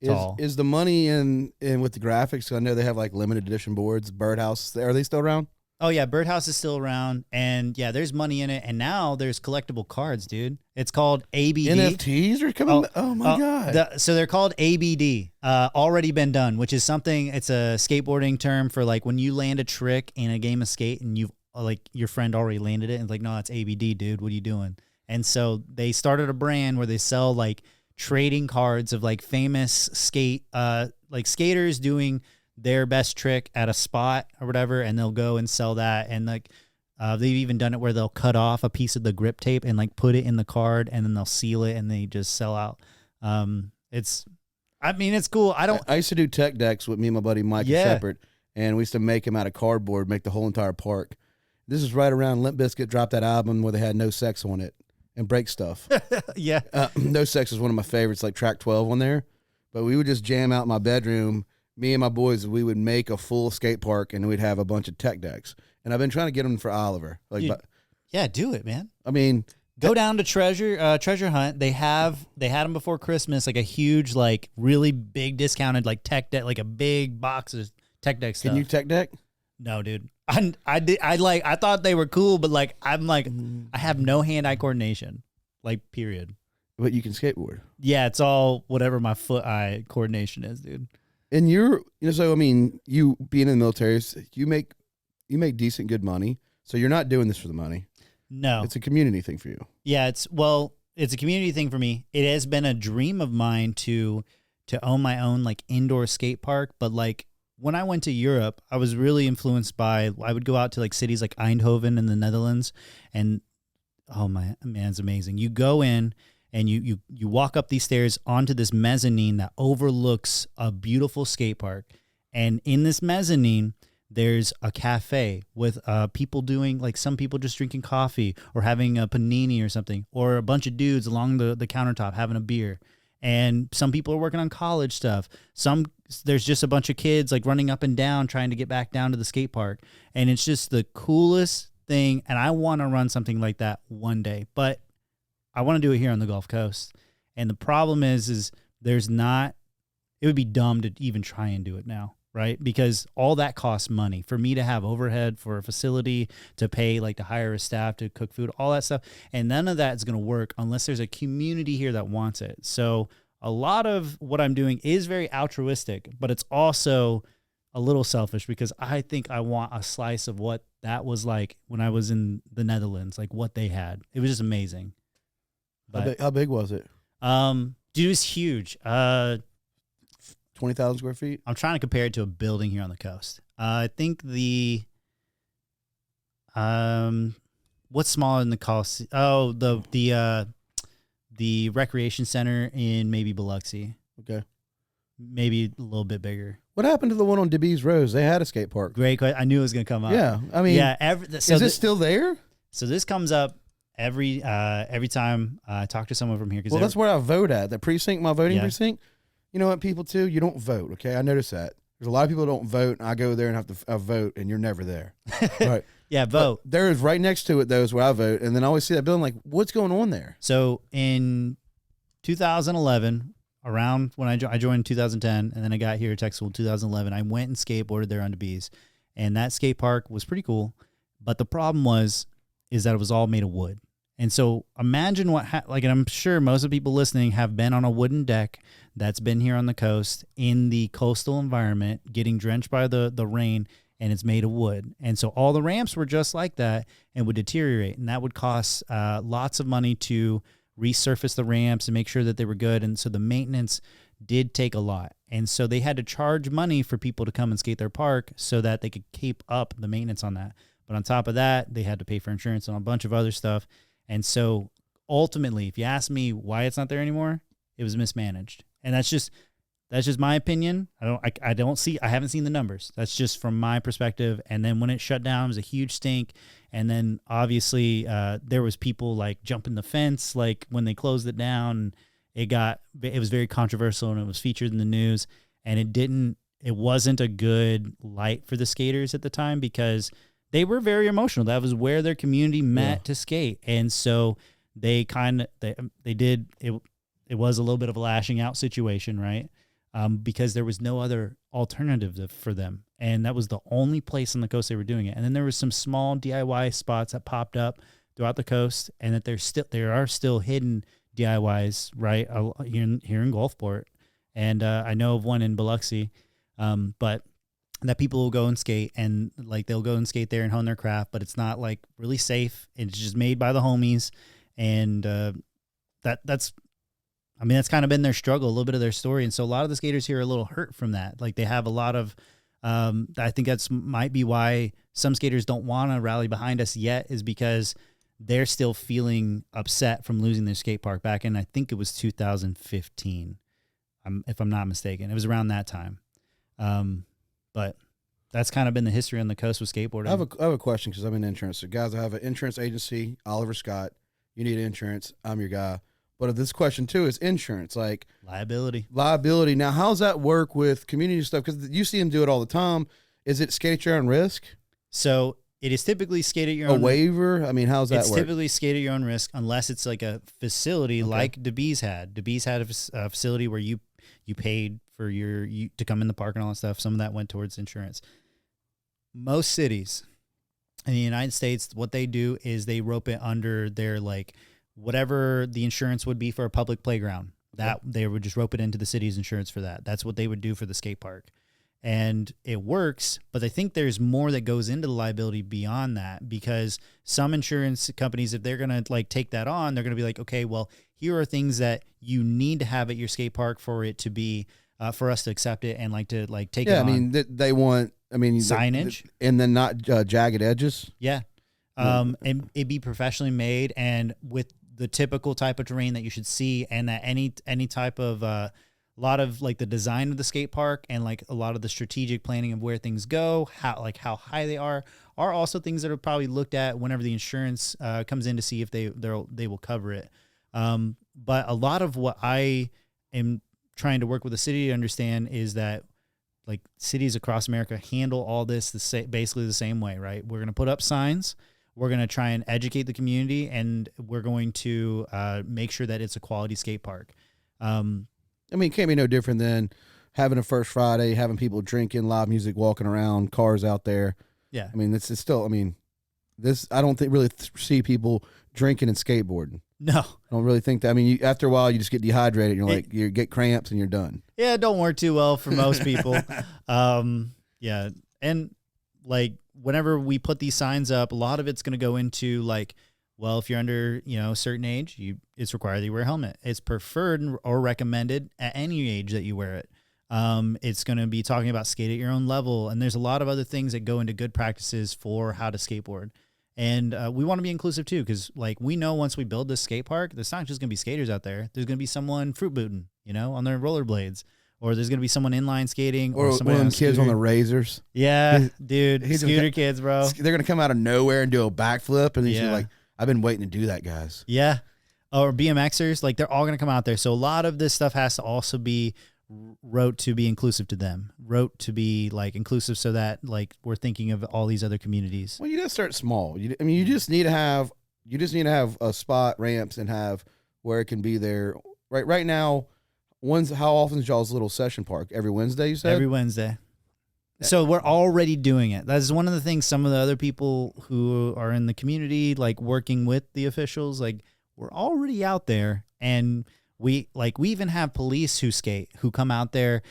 tall. Is the money in with the graphics? I know they have like limited edition boards. Birdhouse, are they still around? Oh yeah, Birdhouse is still around, and yeah, there's money in it. And now there's collectible cards, dude. It's called ABD. NFTs are coming. Oh my god! So they're called ABD. Already been done, which is something. It's a skateboarding term for like when you land a trick in a game of skate, and you've like your friend already landed it, and it's like, no, that's ABD, dude. What are you doing? And so they started a brand where they sell like trading cards of like famous like skaters doing their best trick at a spot or whatever, and they'll go and sell that. And like they've even done it where they'll cut off a piece of the grip tape and like put it in the card, and then they'll seal it, and they just sell out. It's cool. I used to do tech decks with me and my buddy Michael Shepard, and we used to make them out of cardboard, make the whole entire park. This is right around Limp Bizkit dropped that album where they had No Sex on it and break stuff. Yeah. No Sex is one of my favorites, like track 12 on there. But we would just jam out in my bedroom. Me and my boys, we would make a full skate park, and we'd have a bunch of tech decks. And I've been trying to get them for Oliver. Yeah, do it, man. I mean, go down to Treasure Hunt. They had them before Christmas, like a huge, like really big discounted, like tech deck, like a big box of tech deck stuff. Can you tech deck? No, dude. I thought they were cool, but like I'm like I have no hand-eye coordination, like period. But you can skateboard. Yeah, it's all whatever my foot-eye coordination is, dude. And you being in the military, you make decent good money. So you're not doing this for the money. No, It's a community thing for you. yeah, it's a community thing for me. It has been a dream of mine to own my own like indoor skate park. But like when I went to Europe, I was really influenced by, I would go out to like cities like Eindhoven in the Netherlands, and oh my man, it's amazing. You go in and you walk up these stairs onto this mezzanine that overlooks a beautiful skate park. And in this mezzanine, there's a cafe with people doing, like some people just drinking coffee or having a panini or something, or a bunch of dudes along the countertop having a beer. And some people are working on college stuff. There's just a bunch of kids like running up and down trying to get back down to the skate park. And it's just the coolest thing. And I want to run something like that one day, but I want to do it here on the Gulf Coast. And the problem is there's not, it would be dumb to even try and do it now. Right? Because all that costs money for me to have overhead for a facility, to pay, like to hire a staff to cook food, all that stuff. And none of that is going to work unless there's a community here that wants it. So a lot of what I'm doing is very altruistic, but it's also a little selfish because I think I want a slice of what that was like when I was in the Netherlands, like what they had. It was just amazing. But, How big was it? dude, it was huge. 20,000 square feet? I'm trying to compare it to a building here on the coast. I think what's smaller than the cost? Oh, the recreation center in maybe Biloxi. Okay. Maybe a little bit bigger. What happened to the one on DeBees Rose? They had a skate park. Great question. I knew it was going to come up. Yeah. I mean, yeah. is it still there? So this comes up every time I talk to someone from here. Well, that's where I vote at. The precinct, my voting Yeah. precinct. You know what, people too? You don't vote, okay? I noticed that. There's a lot of people who don't vote, and I go there and have to vote, and you're never there. Right. Yeah, vote. But there is right next to it, though, is where I vote, and then I always see that building like, what's going on there? So in 2011, around when I joined in 2010, and then I got here at Tech School in 2011, I went and skateboarded there on DeBees, and that skate park was pretty cool. But the problem is that it was all made of wood. And so imagine and I'm sure most of the people listening have been on a wooden deck that's been here on the coast in the coastal environment, getting drenched by the rain, and it's made of wood. And so all the ramps were just like that and would deteriorate. And that would cost lots of money to resurface the ramps and make sure that they were good. And so the maintenance did take a lot. And so they had to charge money for people to come and skate their park so that they could keep up the maintenance on that. But on top of that, they had to pay for insurance and a bunch of other stuff. And so ultimately, if you ask me why it's not there anymore, it was mismanaged. And that's just my opinion. I haven't seen the numbers. That's just from my perspective. And then when it shut down, it was a huge stink. And then obviously there was people like jumping the fence, like when they closed it down. It was very controversial and it was featured in the news. And it wasn't a good light for the skaters at the time because they were very emotional. That was where their community met to skate. And so they did it. It was a little bit of a lashing out situation, right? Because there was no other alternative for them. And that was the only place on the coast they were doing it. And then there was some small DIY spots that popped up throughout the coast, and that there are still hidden DIYs, right, here in Gulfport. And I know of one in Biloxi, but that people will go and skate, and like they'll go and skate there and hone their craft, but it's not like really safe. It's just made by the homies. And that's kind of been their struggle, a little bit of their story. And so a lot of the skaters here are a little hurt from that. Like they have a lot of, I think that's might be why some skaters don't want to rally behind us yet, is because they're still feeling upset from losing their skate park back in, I think it was 2015, if I'm not mistaken. It was around that time. But that's kind of been the history on the coast with skateboarding. I have a question because I'm in insurance. So guys, I have an insurance agency, Oliver Scott. You need insurance, I'm your guy. But this question too is insurance, like liability. Now, how's that work with community stuff? Because you see them do it all the time. Is it skate at your own risk? So it is typically skate at your own. A waiver? I mean, how's that work? It's typically skate at your own risk, unless it's like a facility like DeBees had. DeBees had a facility where you paid for to come in the park and all that stuff. Some of that went towards insurance. Most cities in the United States, what they do is they rope it under their like whatever the insurance would be for a public playground. That they would just rope it into the city's insurance for that. That's what they would do for the skate park. And it works, but I think there's more that goes into the liability beyond that, because some insurance companies, if they're going to like take that on, they're going to be like, okay, well, here are things that you need to have at your skate park for it to be, for us to accept it and like to like take it on. I mean, they want, Signage. And then not jagged edges. Yeah. And it be professionally made and with the typical type of terrain that you should see, and that any type of lot of like the design of the skate park and like a lot of the strategic planning of where things go, how high they are also things that are probably looked at whenever the insurance comes in to see if they will cover it. But a lot of what I am trying to work with the city to understand is that like cities across America handle all this basically the same way, right? We're going to put up signs. We're going to try and educate the community, and we're going to make sure that it's a quality skate park. It can't be no different than having a First Friday, having people drinking, live music, walking around, cars out there. Yeah. It's still, this, I don't think really see people drinking and skateboarding. No. I don't really think that. After a while, you just get dehydrated. And you get cramps and you're done. Yeah, it don't work too well for most people. Yeah. And like whenever we put these signs up, a lot of it's going to go into like, well, if you're under, a certain age, it's required that you wear a helmet. It's preferred or recommended at any age that you wear it. It's going to be talking about skate at your own level. And there's a lot of other things that go into good practices for how to skateboard. And we want to be inclusive too, because like we know once we build this skate park, there's not just going to be skaters out there. There's going to be someone fruit booting, on their rollerblades, or there's going to be someone inline skating, or one of them kids on the razors. Yeah, dude, scooter kids, bro. They're going to come out of nowhere and do a backflip, and you're like, I've been waiting to do that, guys. Yeah, or BMXers, like they're all going to come out there. So a lot of this stuff has to also be wrote to be inclusive to them, wrote to be like inclusive so that like we're thinking of all these other communities. Well, you got to start small. You just need to have a spot, ramps, and have where it can be there. Right now, how often is y'all's little session park? Every Wednesday, you said? Every Wednesday. So we're already doing it. That's one of the things some of the other people who are in the community, like working with the officials, like we're already out there, and we even have police who come out there,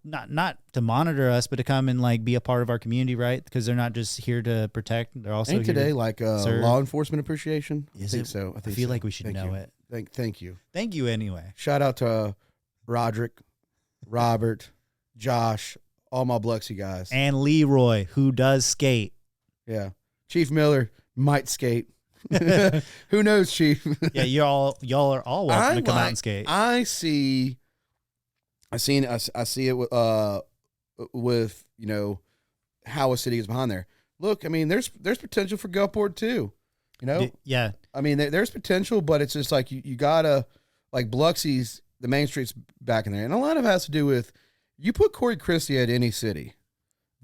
not to monitor us, but to come and like be a part of our community, right? Because they're not just here to protect; they're also Ain't here today to like serve. Law enforcement appreciation. Is I think it? so. I feel like we should know it. Thank you. Thank you anyway. Shout out to Roderick, Robert, Josh, all my Biloxi guys, and Leroy, who does skate. Yeah, Chief Miller might skate. Who knows, Chief? Yeah, y'all are all welcome to come out and skate. I see it with how a city is behind there. Look, there's potential for Gulfport too. Yeah. There's potential, but it's just like you gotta, like Biloxi's, the main street's back in there, and a lot of it has to do with you put Corey Christie at any city.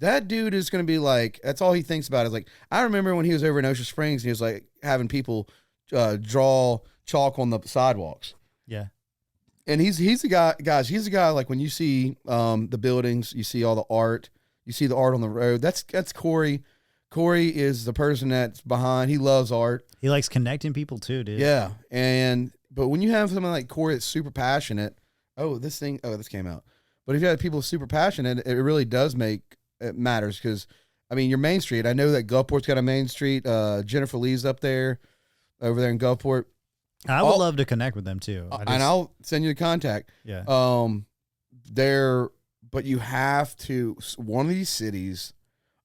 That dude is going to be like, that's all he thinks about is like, I remember when he was over in Ocean Springs and he was like having people draw chalk on the sidewalks. Yeah. And he's the guy, guys, he's the guy, like when you see the buildings, you see all the art, you see the art on the road. That's Corey. Corey is the person that's behind. He loves art. He likes connecting people too, dude. Yeah. But when you have someone like Corey that's super passionate, this came out. But if you have people super passionate, it really does it matters because, your Main Street, I know that Gulfport's got a Main Street. Jennifer Lee's over there in Gulfport. I would love to connect with them too. And I'll send you the contact. Yeah. But you have to, one of these cities,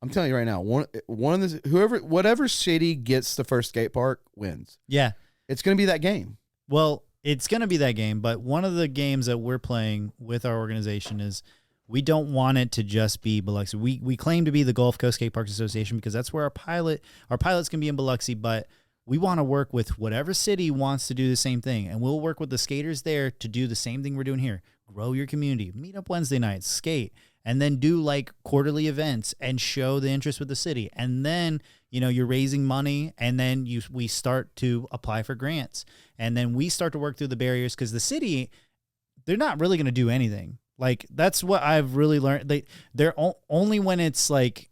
I'm telling you right now, whatever city gets the first skate park wins. Yeah. It's going to be that game. Well, it's going to be that game, but one of the games that we're playing with our organization is we don't want it to just be Biloxi. We claim to be the Gulf Coast Skate Parks Association because that's where our pilots can be in Biloxi, but we want to work with whatever city wants to do the same thing, and we'll work with the skaters there to do the same thing we're doing here. Grow your community, meet up Wednesday nights, skate, and then do like quarterly events and show the interest with the city. And then, you're raising money, and then we start to apply for grants, and then we start to work through the barriers because the city, they're not really going to do anything. Like, that's what I've really learned. They're only when it's like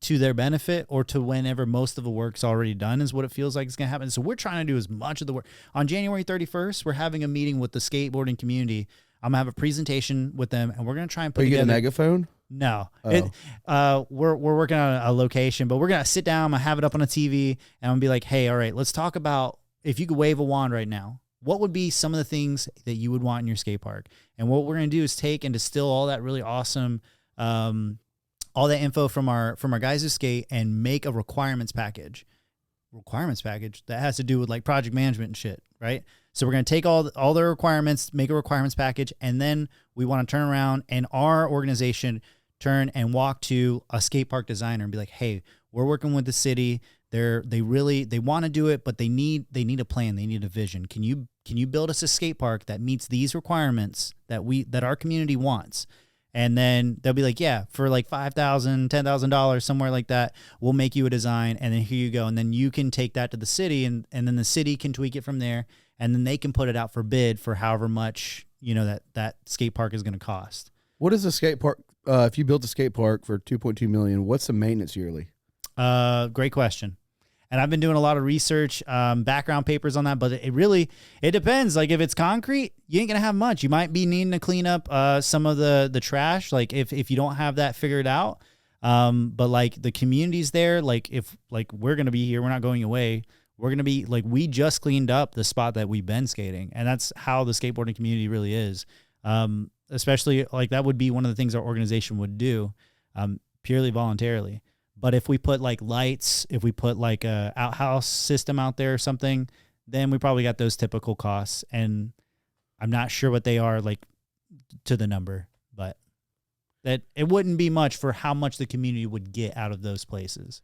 to their benefit or to whenever most of the work's already done is what it feels like is going to happen. So we're trying to do as much of the work. On January 31st, we're having a meeting with the skateboarding community. I'm going to have a presentation with them, and we're going to try and put together. You get a megaphone? No. We're working on a location, but we're going to sit down. I'm going to have it up on a TV, and I'm going to be like, hey, all right, let's talk about if you could wave a wand right now, what would be some of the things that you would want in your skate park? And what we're going to do is take and distill all that really awesome, all that info from our guys who skate and make a requirements package that has to do with like project management and shit, right? So we're going to take all their requirements, make a requirements package, and then we want to turn around and our organization turn and walk to a skate park designer and be like, hey, we're working with the city. They want to do it, but they need a plan. They need a vision. Can you build us a skate park that meets these requirements that our community wants? And then they'll be like, yeah, for like $5,000, $10,000, somewhere like that, we'll make you a design. And then here you go. And then you can take that to the city and then the city can tweak it from there. And then they can put it out for bid for however much, that skate park is going to cost. What is a skate park? If you built a skate park for $2.2 million, what's the maintenance yearly? Great question. And I've been doing a lot of research, background papers on that, but it depends. Like if it's concrete, you ain't gonna have much. You might be needing to clean up some of the trash, like if you don't have that figured out. But like the community's there, like if like we're gonna be here, we're not going away. We're gonna be like, we just cleaned up the spot that we've been skating, and that's how the skateboarding community really is. Especially like that would be one of the things our organization would do, purely voluntarily. But if we put like lights, if we put like a outhouse system out there or something, then we probably got those typical costs. And I'm not sure what they are like to the number, but that it wouldn't be much for how much the community would get out of those places.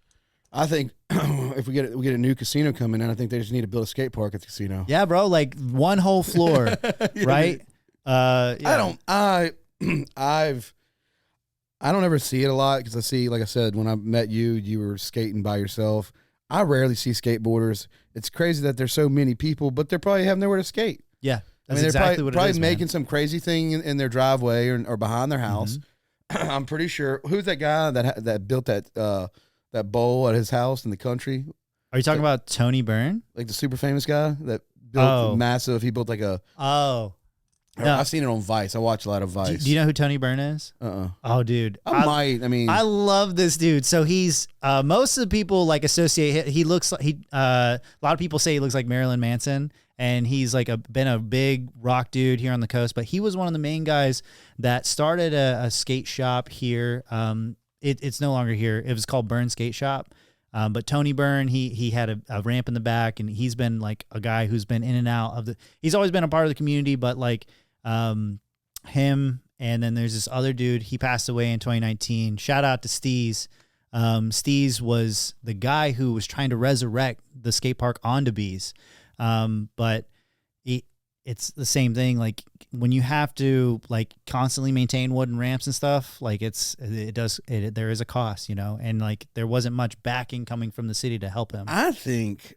I think if we get a new casino coming in, I think they just need to build a skate park at the casino. Yeah, bro, like one whole floor, right? Yeah. I don't ever see it a lot because I see, like I said, when I met you, you were skating by yourself. I rarely see skateboarders. It's crazy that there's so many people, but they're probably have nowhere to skate. Yeah, that's exactly what it is. Probably making some crazy thing in their driveway or behind their house. Mm-hmm. I'm pretty sure. Who's that guy that built that bowl at his house in the country? Are you talking about Tony Byrne? Like the super famous guy that built massive. He built like a. Oh. No. I've seen it on Vice. I watch a lot of Vice. Do you know who Tony Byrne is? Oh, dude. I love this dude. So he's most of the people like associate. He looks like a lot of people say he looks like Marilyn Manson, and he's like been a big rock dude here on the coast. But he was one of the main guys that started a skate shop here. It's no longer here. It was called Byrne Skate Shop. But Tony Byrne, he had a ramp in the back, and he's been like a guy who's been in and out of he's always been a part of the community, but like him, and then there's this other dude, he passed away in 2019. Shout out to Steez. Steez was the guy who was trying to resurrect the skate park on DeBees. But it's the same thing. Like when you have to like constantly maintain wooden ramps and stuff, like there is a cost, and like there wasn't much backing coming from the city to help him. I think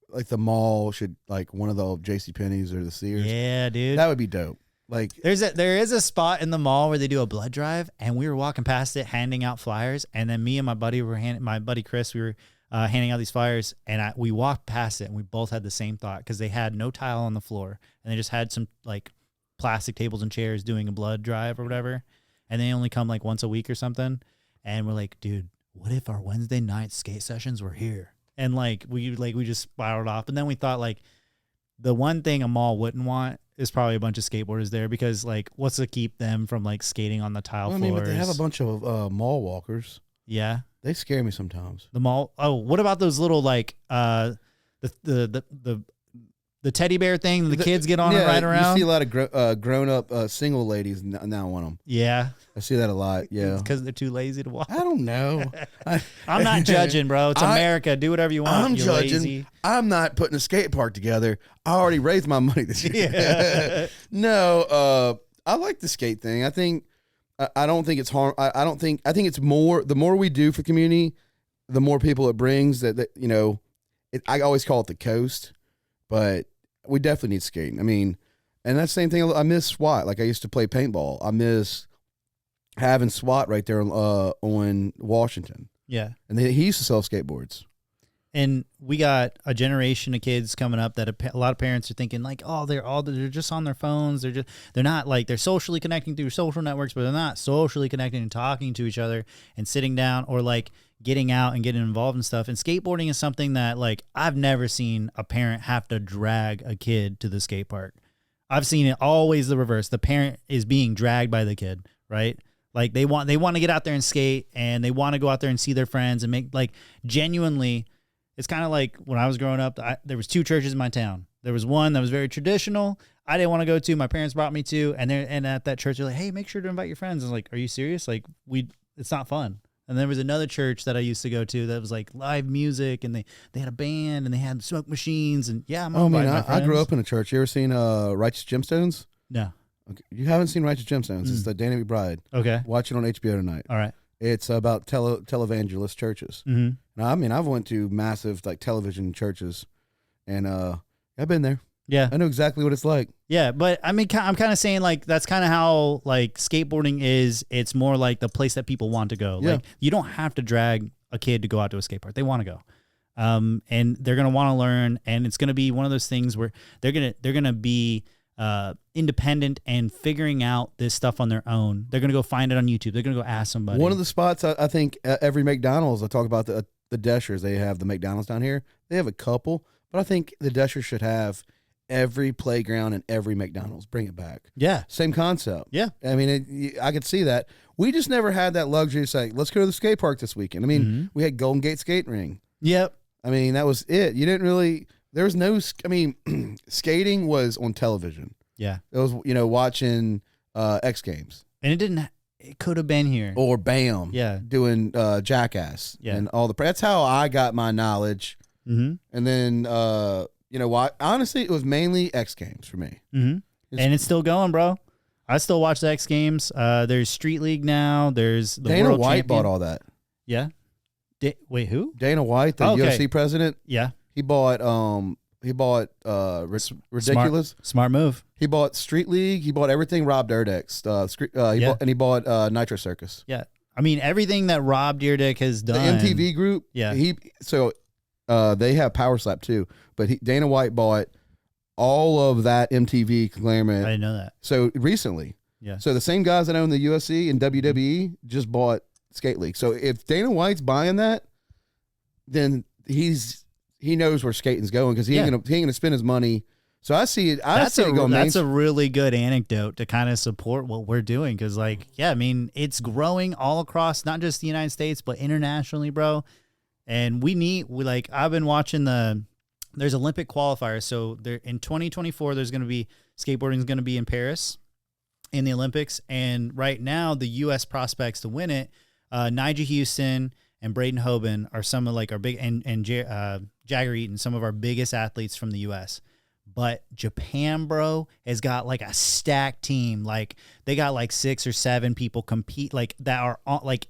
like the mall should like one of the JCPenney's or the Sears. Yeah, dude. That would be dope. Like there is a spot in the mall where they do a blood drive, and we were walking past it handing out flyers, and then me and my buddy my buddy Chris, we were handing out these flyers, and we walked past it, and we both had the same thought because they had no tile on the floor, and they just had some like plastic tables and chairs doing a blood drive or whatever, and they only come like once a week or something, and we're like, dude, what if our Wednesday night skate sessions were here? And like we just spiraled off, and then we thought like the one thing a mall wouldn't want is probably a bunch of skateboarders there, because like what's to keep them from like skating on the tile floors? But they have a bunch of mall walkers. Yeah. They scare me sometimes. The mall. Oh, what about those little like the teddy bear thing the kids get on and ride around? You see a lot of grown up single ladies now on them. Yeah, I see that a lot. Yeah, because they're too lazy to walk. I don't know. I'm not judging, bro. It's America. Do whatever you want. I'm You're judging. Lazy. I'm not putting a skate park together. I already raised my money this year. Yeah. No, I like the skate thing. I don't think it's harm. I think it's more. The more we do for community, the more people it brings. I always call it the coast, but we definitely need skating. I mean, and that's the same thing. I miss SWAT. Like I used to play paintball. I miss having SWAT right there on Washington. Yeah, and he used to sell skateboards. And we got a generation of kids coming up that a lot of parents are thinking like, oh, they're just on their phones. They're not like, they're socially connecting through social networks, but they're not socially connecting and talking to each other and sitting down or like getting out and getting involved in stuff. And skateboarding is something that like I've never seen a parent have to drag a kid to the skate park. I've seen it always the reverse. The parent is being dragged by the kid, right? Like they want to get out there and skate, and they want to go out there and see their friends and make like genuinely. It's kind of like when I was growing up, there was 2 churches in my town. There was one that was very traditional. I didn't want to go to. My parents brought me to, and at that church, they're like, "Hey, make sure to invite your friends." I was like, "Are you serious? Like, it's not fun." And there was another church that I used to go to that was like live music, and they had a band and they had smoke machines, and yeah, I grew up in a church. You ever seen Righteous Gemstones? No. Okay. You haven't seen Righteous Gemstones? It's the Danny McBride. Okay. Watch it on HBO tonight. All right. It's about televangelist churches. Mm-hmm. Now, I mean, I've went to massive like television churches, and I've been there. Yeah, I know exactly what it's like. Yeah, but I mean, I'm kind of saying like that's kind of how like skateboarding is. It's more like the place that people want to go. Yeah. Like you don't have to drag a kid to go out to a skate park. They want to go, and they're gonna want to learn. And it's gonna be one of those things where they're gonna be independent and figuring out this stuff on their own. They're gonna go find it on YouTube. They're gonna go ask somebody. One of the spots I think every McDonald's, I talk about the Deshers. They have the McDonald's down here. They have a couple, but I think the Deshers should have every playground and every McDonald's. Bring it back. Yeah. Same concept. Yeah. I mean, I could see that. We just never had that luxury to say, let's go to the skate park this weekend. I mean, we had Golden Gate Skate Ring. Yep. I mean, that was it. You didn't really, there was no, I mean, skating was on television. Yeah. It was, watching X Games. And it could have been here. Or BAM. Yeah. Doing Jackass. Yeah. And all that's how I got my knowledge. Mm-hmm. And then, why? Honestly, it was mainly X Games for me. Mm-hmm. And it's still going, bro. I still watch the X Games. There's Street League now. There's the Dana World White Champion. bought all that. Yeah. Wait, who? Dana White, the UFC president. Yeah. He bought Ridiculous. Smart move. He bought Street League. He bought everything Rob Dyrdek's. He bought Nitro Circus. Yeah. I mean, everything that Rob Dyrdek has done. The MTV group. Yeah. They have Power Slap too, but Dana White bought all of that MTV conglomerate. I didn't know that. So recently. Yeah. So the same guys that own the UFC and WWE just bought Skate League. So if Dana White's buying that, then he knows where skating's going because he ain't gonna spend his money. So I see it. That's a really good anecdote to kind of support what we're doing because, I mean, it's growing all across not just the United States but internationally, bro. And I've been watching there's Olympic qualifiers. So there in 2024, skateboarding is going to be in Paris in the Olympics. And right now the U.S. prospects to win it, Nigel Houston and Braden Hoban are some of our big, and Jagger Eaton, some of our biggest athletes from the U.S. But Japan, bro, has got a stacked team. They got 6 or 7 people compete that are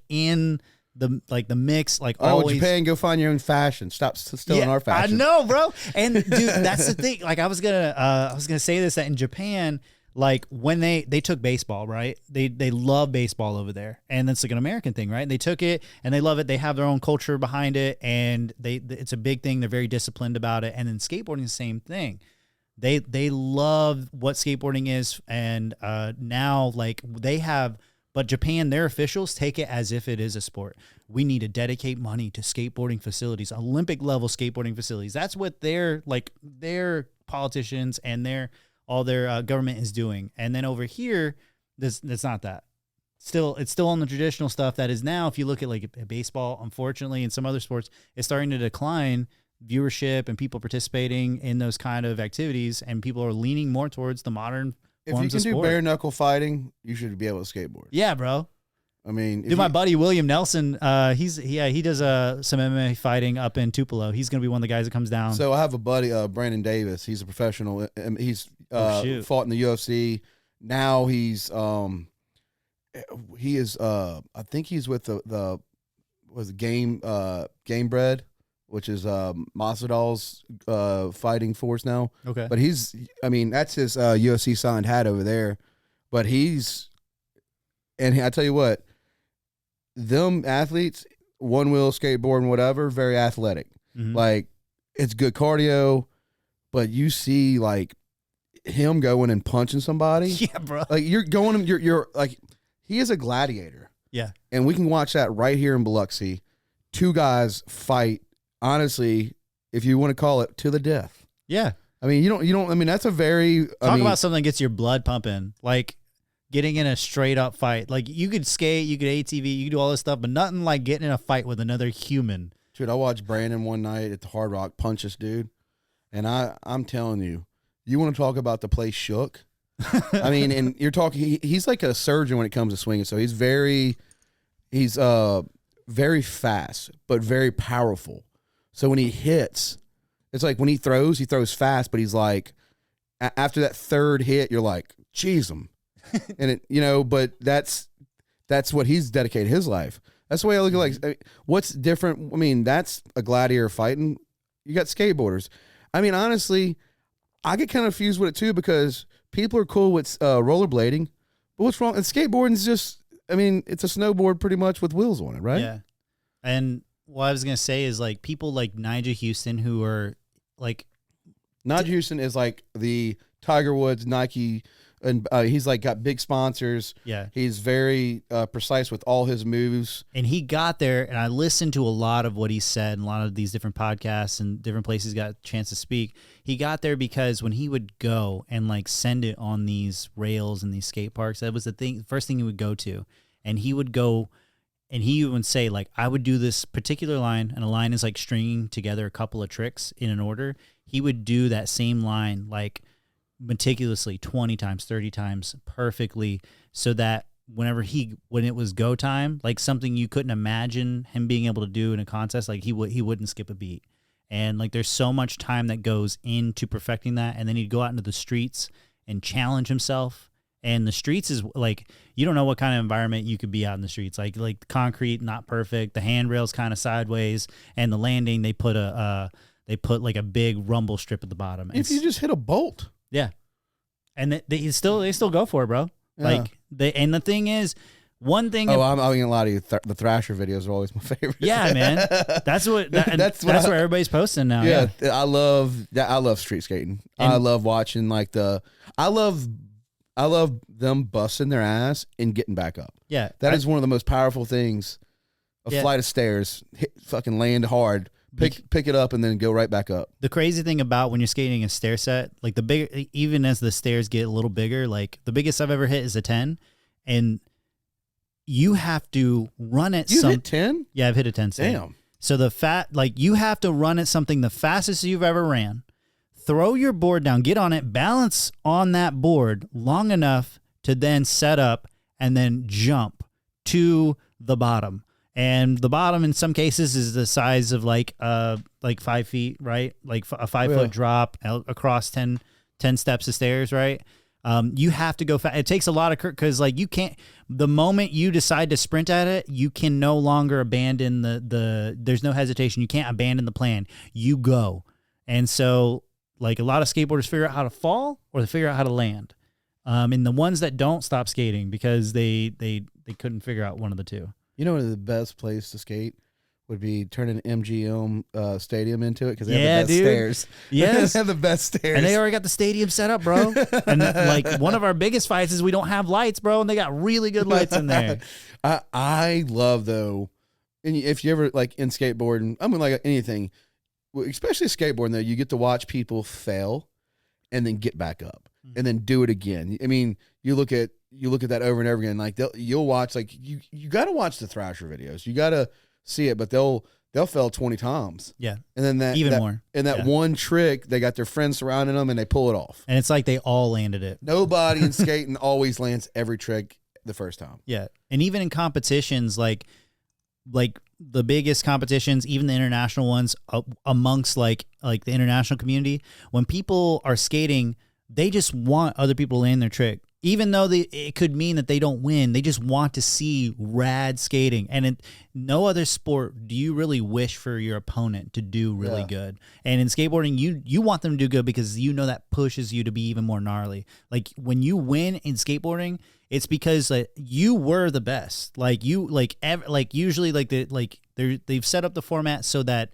in the mix. Always. Japan, go find your own fashion. Stop stealing our fashion. I know, bro. And dude, that's the thing. I was gonna say this, that in Japan, when they took baseball, right? They love baseball over there, and that's an American thing, right? They took it and they love it. They have their own culture behind it, and it's a big thing. They're very disciplined about it. And then skateboarding is the same thing. They love what skateboarding is, and now they have. But Japan, their officials take it as if it is a sport. We need to dedicate money to skateboarding facilities, Olympic level skateboarding facilities. That's what their politicians and all their government is doing. And then over here, that's not that. It's still on the traditional stuff that is now. If you look at baseball, unfortunately, and some other sports, it's starting to decline viewership and people participating in those kind of activities, and people are leaning more towards the modern. If you can do bare knuckle fighting, you should be able to skateboard. Yeah, bro. I mean, my buddy William Nelson, he does some MMA fighting up in Tupelo. He's gonna be one of the guys that comes down. So I have a buddy, Brandon Davis. He's a professional. He's fought in the UFC. Now he's I think he's with the Game Bread, which is Masvidal's fighting force now. Okay. But that's his UFC signed hat over there. But and I tell you what, them athletes, one wheel skateboard and whatever, very athletic. Mhm. Like it's good cardio, but you see like him going and punching somebody. Yeah, bro. Like you're going, you're like, he is a gladiator. Yeah. And we can watch that right here in Biloxi. Two guys fight, honestly, if you want to call it, to the death. Yeah. I mean, I mean, that's a very, Talk about something that gets your blood pumping. Like getting in a straight up fight. Like you could skate, you could ATV, you could do all this stuff, but nothing like getting in a fight with another human. dude, I watched Brandon one night at the Hard Rock punch this dude. And I'm telling you, you want to talk about the place shook? I mean, and you're talking, he's like a surgeon when it comes to swinging. So he's very fast, but very powerful. So when he hits, it's like when he throws fast, but he's like, after that third hit, you're like, geez, him. And it, but that's what he's dedicated his life. That's the way I look at like, I mean, what's different? I mean, that's a gladiator fighting. You got skateboarders. I mean, honestly, I get kind of confused with it too, because people are cool with rollerblading, but what's wrong? And skateboarding is just, I mean, it's a snowboard pretty much with wheels on it, right? Yeah. And what I was going to say is like people like Nigel Houston who are like, Nigel Houston is like the Tiger Woods, Nike, and he's like got big sponsors. yeah. He's very precise with all his moves. And he got there, and I listened to a lot of what he said and a lot of these different podcasts and different places got a chance to speak. He got there because when he would go and like send it on these rails and these skate parks, that was the first thing he would go to. And he would go and he would say, like, I would do this particular line, and a line is like stringing together a couple of tricks in an order. He would do that same line like meticulously 20 times, 30 times perfectly, so that when it was go time, like something you couldn't imagine him being able to do in a contest, like he wouldn't skip a beat. And like there's so much time that goes into perfecting that, and then he'd go out into the streets and challenge himself. And the streets is like, you don't know what kind of environment you could be out in the streets. Like concrete, not perfect. The handrails kind of sideways, and the landing they put like a big rumble strip at the bottom. If you just hit a bolt. Yeah, and they still go for it, bro. Yeah. Like and the thing is, one thing. Oh, I'm gonna lie to you. The Thrasher videos are always my favorite. Yeah, man. That's what. That's what everybody's posting now. Yeah, I love that. I love street skating. And I love watching I love them busting their ass and getting back up. Yeah, That is one of the most powerful things. A flight of stairs, fucking land hard, pick it up, and then go right back up. The crazy thing about when you're skating a stair set, like the big, even as the stairs get a little bigger, like the biggest I've ever hit is a 10, and you have to run it. You hit 10? Yeah, I've hit a 10 stair. Damn. So you have to run at something the fastest you've ever ran. Throw your board down, get on it, balance on that board long enough to then set up and then jump to the bottom. And the bottom in some cases is the size of like 5 feet, right? Like a 5 foot drop across 10 steps of stairs, right? You have to go fast. It takes a lot of because like you can't. The moment you decide to sprint at it, you can no longer abandon the. There's no hesitation. You can't abandon the plan. You go, and so like a lot of skateboarders figure out how to fall or they figure out how to land. And the ones that don't stop skating because they couldn't figure out one of the two. You know, the best place to skate would be turning MGM Stadium into it because they have the best stairs. Yes, they have the best stairs, and they already got the stadium set up, bro. And like one of our biggest fights is we don't have lights, bro, and they got really good lights in there. I love though, and if you ever like in skateboarding, I mean like anything, especially skateboarding though, you get to watch people fail and then get back up and then do it again. I mean, you look at that over and over again. Like you'll watch like you got to watch the Thrasher videos. You got to see it, but they'll fail 20 times. Yeah. And then even more. And that one trick, they got their friends surrounding them and they pull it off. And it's like they all landed it. Nobody in skating always lands every trick the first time. Yeah. And even in competitions, like the biggest competitions, even the international ones amongst like the international community, when people are skating, they just want other people to land their trick. Even though it could mean that they don't win, they just want to see rad skating. And in no other sport do you really wish for your opponent to do really good. And in skateboarding, you want them to do good because you know that pushes you to be even more gnarly. Like when you win in skateboarding, it's because you were the best. Like you usually they've set up the format so that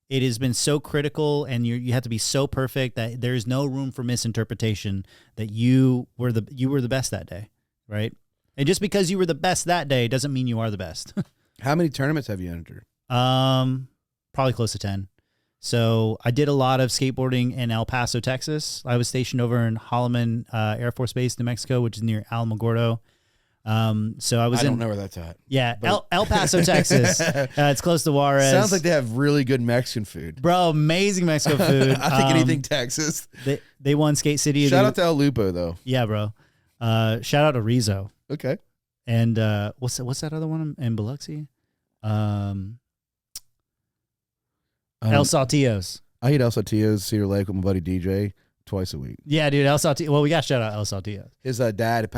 it has been so critical, and you have to be so perfect that there is no room for misinterpretation. That you were the best that day, right? And just because you were the best that day doesn't mean you are the best. How many tournaments have you entered? Probably close to 10. So I did a lot of skateboarding in El Paso, Texas. I was stationed over in Holloman Air Force Base, New Mexico, which is near Alamogordo. So I don't know where that's at. Yeah, El Paso, Texas. It's close to Juarez. Sounds like they have really good Mexican food. Bro, amazing Mexico food. I think anything Texas. They won Skate City. Shout out to El Lupo, though. Yeah, bro. Shout out to Rizzo. Okay. And what's that other one in Biloxi? El Saltillo's. I eat El Saltillo's Cedar Lake with my buddy DJ twice a week. Yeah, dude. El Saltillo. Well, we got to shout out El Saltillo. His dad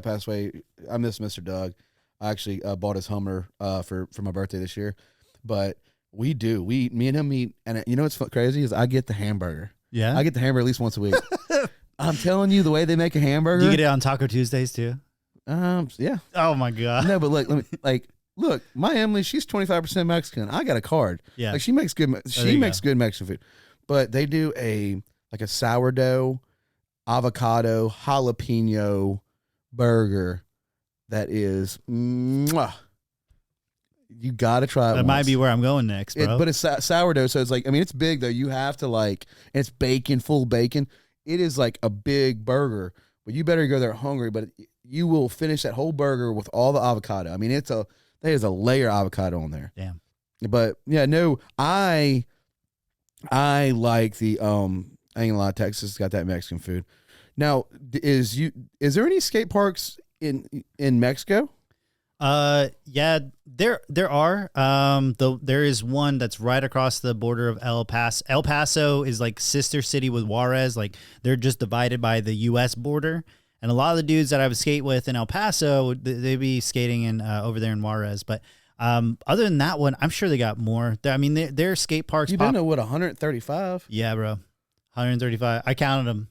passed away. I miss Mr. Doug. I actually bought his Hummer for my birthday this year. But me and him eat, and you know what's crazy is I get the hamburger. Yeah, I get the hamburger at least once a week. I'm telling you, the way they make a hamburger. Do you get it on Taco Tuesdays too? Yeah. Oh my god. No, but look, my Emily, she's 25% Mexican. I got a card. Yeah. Like she makes good Mexican food. But they do a sourdough, avocado, jalapeno burger that is mwah. You got to try it. That might be where I'm going next, bro. But it's sourdough, so it's like, I mean, it's big though. You have to and it's bacon, full bacon. It is like a big burger, but you better go there hungry, but you will finish that whole burger with all the avocado. I mean, there's a layer of avocado on there. Damn. But yeah, no, I like the I ain't gonna lie, Texas got that Mexican food. Now, is there any skate parks in Mexico? Yeah, there are. There is one that's right across the border of El Paso. El Paso is like sister city with Juarez. Like they're just divided by the U.S. border. And a lot of the dudes that I would skate with in El Paso, they'd be skating in over there in Juarez. But other than that one, I'm sure they got more. I mean, their skate parks. You've been to what, 135? Yeah, bro, 135. I counted them.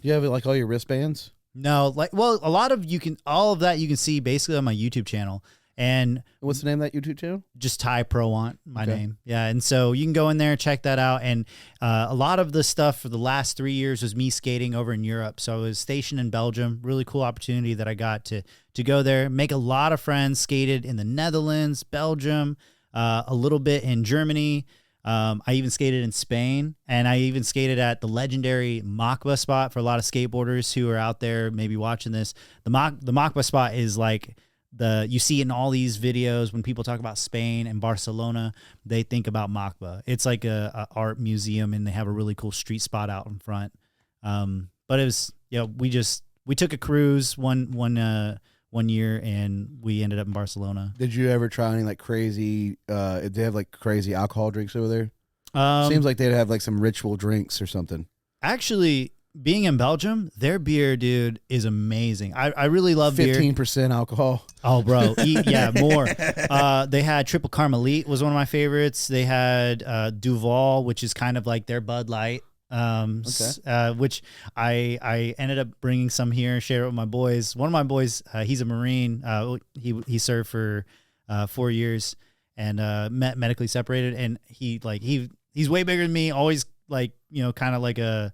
Do you have like all your wristbands? No, a lot of all of that you can see basically on my YouTube channel. And what's the name of that YouTube channel? Just Ty Prowant, my name. Yeah. And so you can go in there, check that out. And a lot of the stuff for the last 3 years was me skating over in Europe. So I was stationed in Belgium. Really cool opportunity that I got to go there, make a lot of friends, skated in the Netherlands, Belgium, a little bit in Germany. I even skated in Spain, and I even skated at the legendary Macba spot for a lot of skateboarders who are out there maybe watching this. The Macba spot is like you see in all these videos when people talk about Spain and Barcelona, they think about Macba. It's like a art museum, and they have a really cool street spot out in front. But it was, we took a cruise one year, and we ended up in Barcelona. Did you ever try any like crazy? They have like crazy alcohol drinks over there. Seems like they'd have like some ritual drinks or something. Actually, being in Belgium, their beer, dude, is amazing. I really love 15% alcohol. Oh, bro, yeah, more. They had Triple Carmelite was one of my favorites. They had Duval, which is kind of like their Bud Light. Which I ended up bringing some here, share it with my boys. One of my boys, he's a Marine. He served for 4 years and medically separated, and he's way bigger than me. Always kind of like a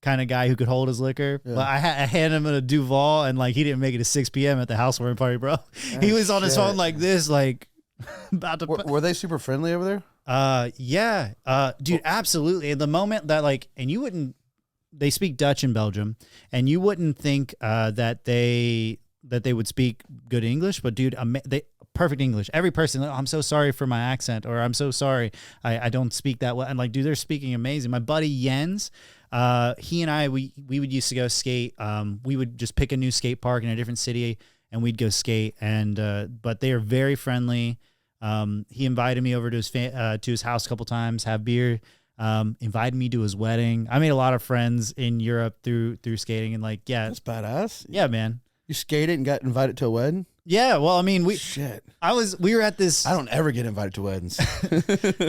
kind of guy who could hold his liquor. Yeah. But I handed him a Duval, and he didn't make it to 6 p.m. at the housewarming party, bro. He was on his phone like this, about to. Were they super friendly over there? Yeah. Dude, absolutely. At the moment that they speak Dutch in Belgium, and you wouldn't think that they would speak good English, but dude, they perfect English. Every person, I'm so sorry for my accent, or I'm so sorry I don't speak that well. And dude, they're speaking amazing. My buddy Jens, he and I, we would used to go skate. We would just pick a new skate park in a different city, and we'd go skate. And but they are very friendly. He invited me over to his house a couple times, have beer, invited me to his wedding. I made a lot of friends in Europe through skating, and that's badass. Yeah, man. You skated and got invited to a wedding? Yeah, well, I mean, we were at this. I don't ever get invited to weddings.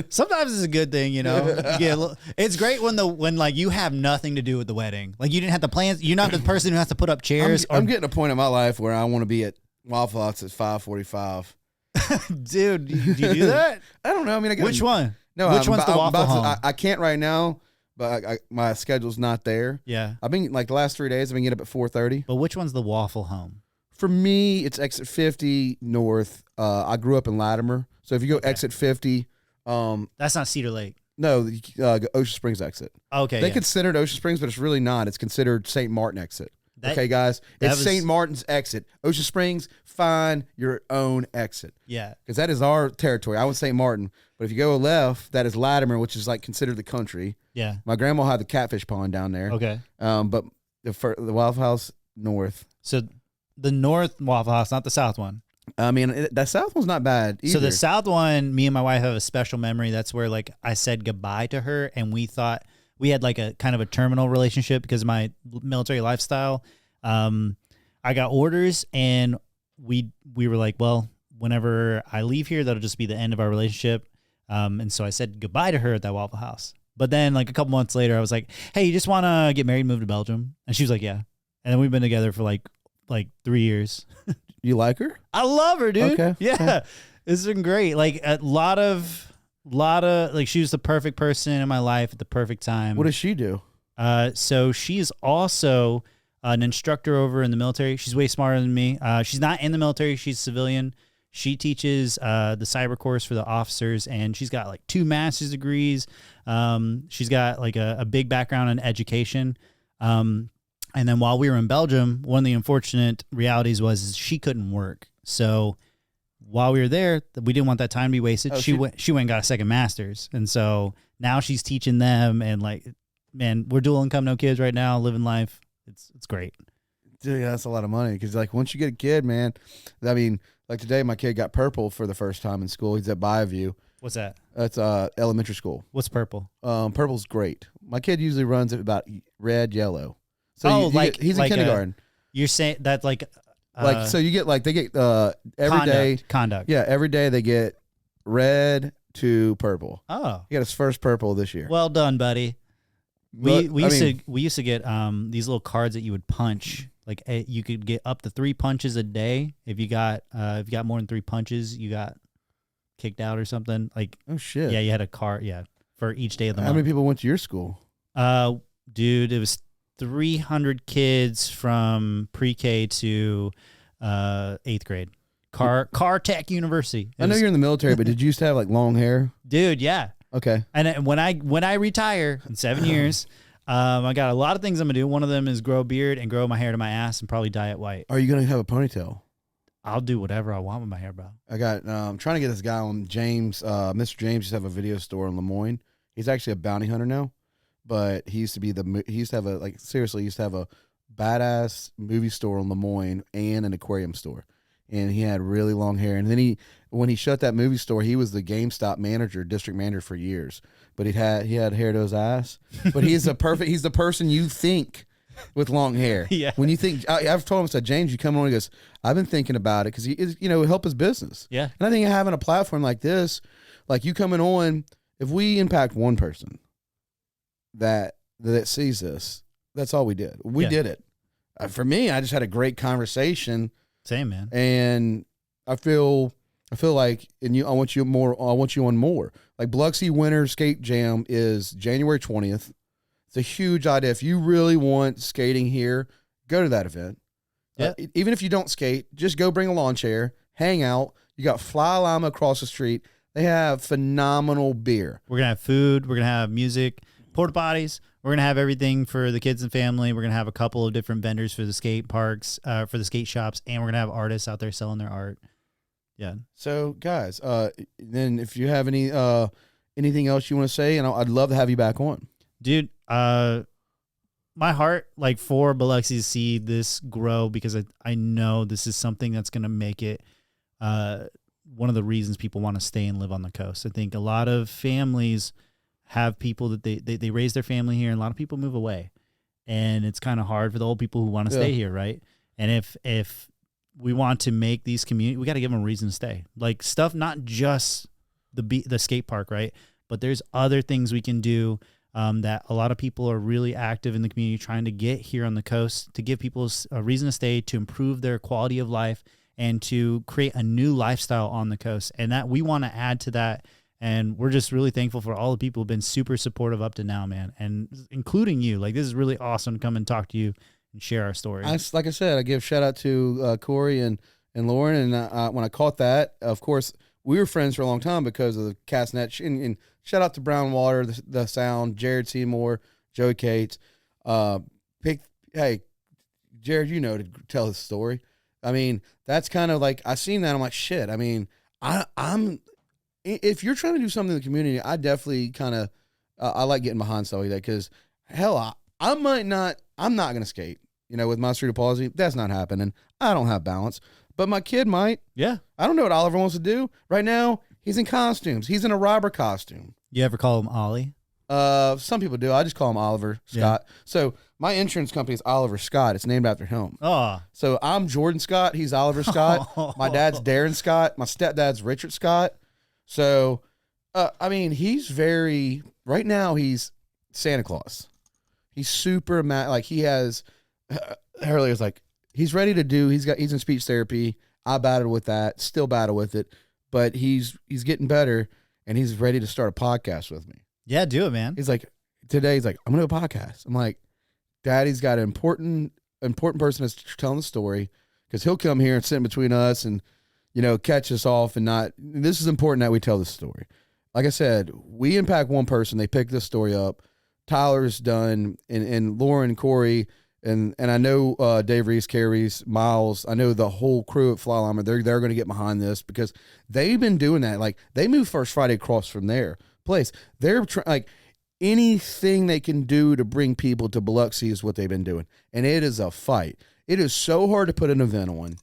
Sometimes it's a good thing, it's great when you have nothing to do with the wedding. You didn't have to plan. You're not the person who has to put up chairs. I'm getting a point in my life where I want to be at Waffle House at 5:45. Dude, do you do that? I don't know. I mean, which one? No, Which one's the I'm Waffle about to- Home? I can't right now, but my schedule's not there. Yeah. I've been like the last 3 days. I've been getting up at 4:30. But which one's the Waffle Home? For me, it's exit 50 north. I grew up in Latimer, so if you go exit 50, That's not Cedar Lake. no, Ocean Springs exit. Okay. They yeah. consider it Ocean Springs, but it's really not. It's considered St. Martin exit. Okay, guys, it's St. Martin's exit. Ocean Springs, find your own exit. Yeah. Because that is our territory. I would St. Martin, but if you go left, that is Latimer, which is like considered the country. Yeah. My grandma had the catfish pond down there. Okay. But the Waffle House north. So the North Waffle House, not the South one. I mean, that south one's not bad either. So the South one, me and my wife have a special memory. That's where like I said goodbye to her, and we thought we had like a kind of a terminal relationship because of my military lifestyle. I got orders, and we were like, well, whenever I leave here, that'll just be the end of our relationship. And so I said goodbye to her at that Waffle House. But then like a couple months later, I was like, hey, you just want to get married and move to Belgium? And she was like, yeah. And then we've been together for like 3 years. You like her? I love her, dude. Okay. Yeah. It's been great. Like a lot of like she was the perfect person in my life at the perfect time. What does she do? So she's also an instructor over in the military. She's way smarter than me. She's not in the military. She's civilian. She teaches the cyber course for the officers, and she's got like 2 master's degrees. She's got like a big background in education. And then while we were in Belgium, one of the unfortunate realities was she couldn't work. So while we were there, we didn't want that time to be wasted. Oh, she went and got a second master's. And so now she's teaching them, and like, man, we're dual income, no kids right now, living life. It's great. Dude, yeah, that's a lot of money. Because like once you get a kid, man, I mean, like today my kid got purple for the first time in school. He's at Bayview. What's that? That's elementary school. What's purple? Purple's great. My kid usually runs at about red, yellow. So he's in kindergarten. You're saying that like so you get like they get every day conduct. Yeah, every day they get red to purple. Oh, He got his first purple this year. well done, buddy. But, We used to get these little cards that you would punch. Like you could get up to 3 punches a day. If you got more than 3 punches, you got kicked out or something. Like oh shit. yeah, you had a card. Yeah, for each day of the How month. many people went to your school? Dude, it was 300 kids from pre-K to 8th grade. Car Tech University. I know you're in the military, but did you used to have like long hair? Dude, yeah. Okay. And when I retire in 7 years, I got a lot of things I'm gonna do. One of them is grow a beard and grow my hair to my ass and probably dye it white. Are you gonna have a ponytail? I'll do whatever I want with my hair, bro. I got. I'm trying to get this guy on James. Mr. James used to have a video store in Lemoyne. He's actually a bounty hunter now, but he used to be he used to have a he used to have a badass movie store in Lemoyne and an aquarium store. And he had really long hair. And then when he shut that movie store, he was the GameStop manager, district manager for years. But he had hair to his ass. But he's the person you think with long hair. Yeah. When you think, I've told him, I said, James, you come on, he goes, I've been thinking about it because he is, help his business. Yeah. And I think having a platform like this, like you coming on, if we impact one person that sees this, that's all we did. We did it. For me, I just had a great conversation. Same, man. And I feel like, and I want you on more. Like Biloxi Winter Skate Jam is January 20th. It's a huge idea. If you really want skating here, go to that event. Yeah. Even if you don't skate, just go bring a lawn chair, hang out. You got Fly Llama across the street. They have phenomenal beer. We're gonna have food. We're gonna have music, porta potties. We're gonna have everything for the kids and family. We're gonna have a couple of different vendors for the skate parks, for the skate shops, and we're gonna have artists out there selling their art. Yeah. So, guys, then if you have anything else you want to say, and I'd love to have you back on, dude. My heart, like for Biloxi, to see this grow because I know this is something that's gonna make it one of the reasons people want to stay and live on the coast. I think a lot of families have people that they raise their family here, and a lot of people move away, and it's kind of hard for the old people who want to stay here, right? And if we want to make these communities, we got to give them a reason to stay. Like stuff, not just the skate park, right? But there's other things we can do that a lot of people are really active in the community trying to get here on the coast to give people a reason to stay, to improve their quality of life, and to create a new lifestyle on the coast. And that we want to add to that And we're just really thankful for all the people who've been super supportive up to now, man, and including you. Like, this is really awesome to come and talk to you and share our story. Like I said, I give shout out to Corey and Lauren. And when I caught that, of course, we were friends for a long time because of the Castnet. And shout out to Brown Water, the Sound, Jared Seymour, Joey Cates. Hey, Jared, you know to tell his story. I mean, that's kind of like, I seen that. I'm like, shit. I mean, I'm if you're trying to do something in the community, I definitely kind of I like getting behind stuff like that because hell, I'm not going to skate. You know, with my cerebral palsy, that's not happening. I don't have balance, but my kid might. Yeah. I don't know what Oliver wants to do right now. He's in costumes. He's in a robber costume. You ever call him Ollie? Some people do. I just call him Oliver Scott. Yeah. So my insurance company is Oliver Scott. It's named after him. Oh. So I'm Jordan Scott. He's Oliver Scott. My dad's Darren Scott. My stepdad's Richard Scott. So, I mean, he's right now he's Santa Claus. He's super mad. Like he has, earlier it's like, he's ready to do, he's in speech therapy. I battled with that, still battle with it, but he's getting better and he's ready to start a podcast with me. Yeah, do it, man. He's like, today he's like, I'm going to do a podcast. I'm like, Daddy's got an important person that's telling the story because he'll come here and sit in between us and, you know, catch us off and not, this is important that we tell the story. Like I said, we impact one person. They pick this story up. Tyler's done and Lauren, Corey, and I know Dave Reese, Carries, Miles. I know the whole crew at Fly Llama. They're going to get behind this because they've been doing that. Like they moved First Friday across from their place. They're like anything they can do to bring people to Biloxi is what they've been doing, and it is a fight. It is so hard to put an event on.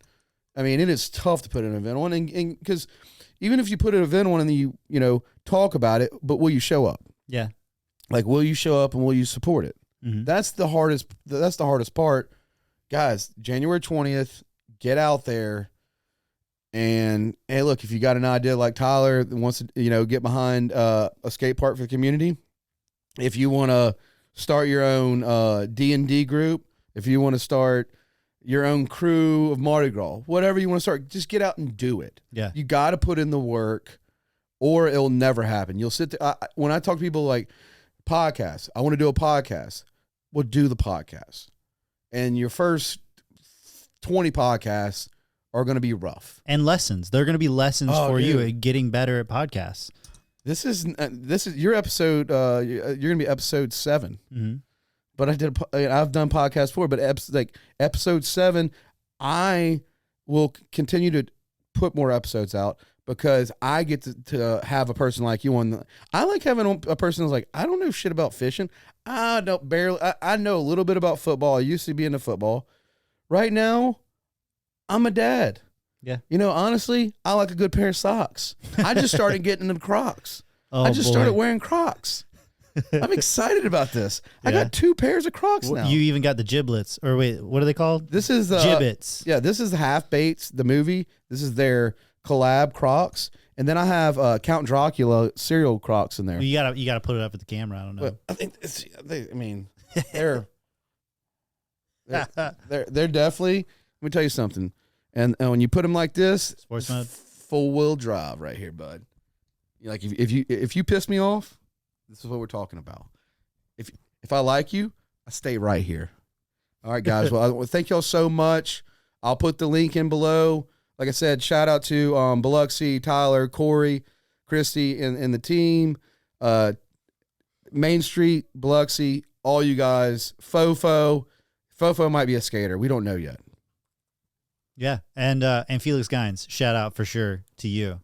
I mean, it is tough to put an event on, and because even if you put an event on and you know talk about it, but will you show up? Yeah. Like, will you show up and will you support it? Mm-hmm. That's the hardest part. Guys, January 20th, get out there. And, hey, look, if you got an idea like Tyler that wants to, you know, get behind a skate park for the community, if you want to start your own D&D group, if you want to start your own crew of Mardi Gras, whatever you want to start, just get out and do it. Yeah. You got to put in the work or it'll never happen. You'll sit there. When I talk to people like, podcast, I want to do a podcast. Well, do the podcast. And your first 20 podcasts are going to be rough. And lessons. They're going to be lessons for you at getting better at podcasts. This is your episode. You're going to be episode 7. Mm-hmm. But I've done podcasts before, but episode 7, I will continue to put more episodes out. Because I get to have a person like you on. I like having a person who's like, I don't know shit about fishing. I know a little bit about football. I used to be into football. Right now, I'm a dad. Yeah. You know, honestly, I like a good pair of socks. I just started getting into Crocs. I just started wearing Crocs. I'm excited about this. Yeah. I got 2 pairs of Crocs now. You even got the giblets. Or wait, what are they called? This is Gibbets. Yeah, this is the Half Baits, the movie. This is their collab Crocs, and then I have Count Dracula cereal Crocs in there. You gotta put it up at the camera. I don't know. But I think they're definitely. Let me tell you something. And when you put them like this, sports mode, full wheel drive right here, bud. Like if you piss me off, this is what we're talking about. If I like you, I stay right here. All right, guys. Well, thank y'all so much. I'll put the link in below. Like I said, shout out to Biloxi, Tyler, Corey, Christy, and the team. Main Street, Biloxi, all you guys. Fofo might be a skater. We don't know yet. Yeah, and Felix Gines, shout out for sure to you.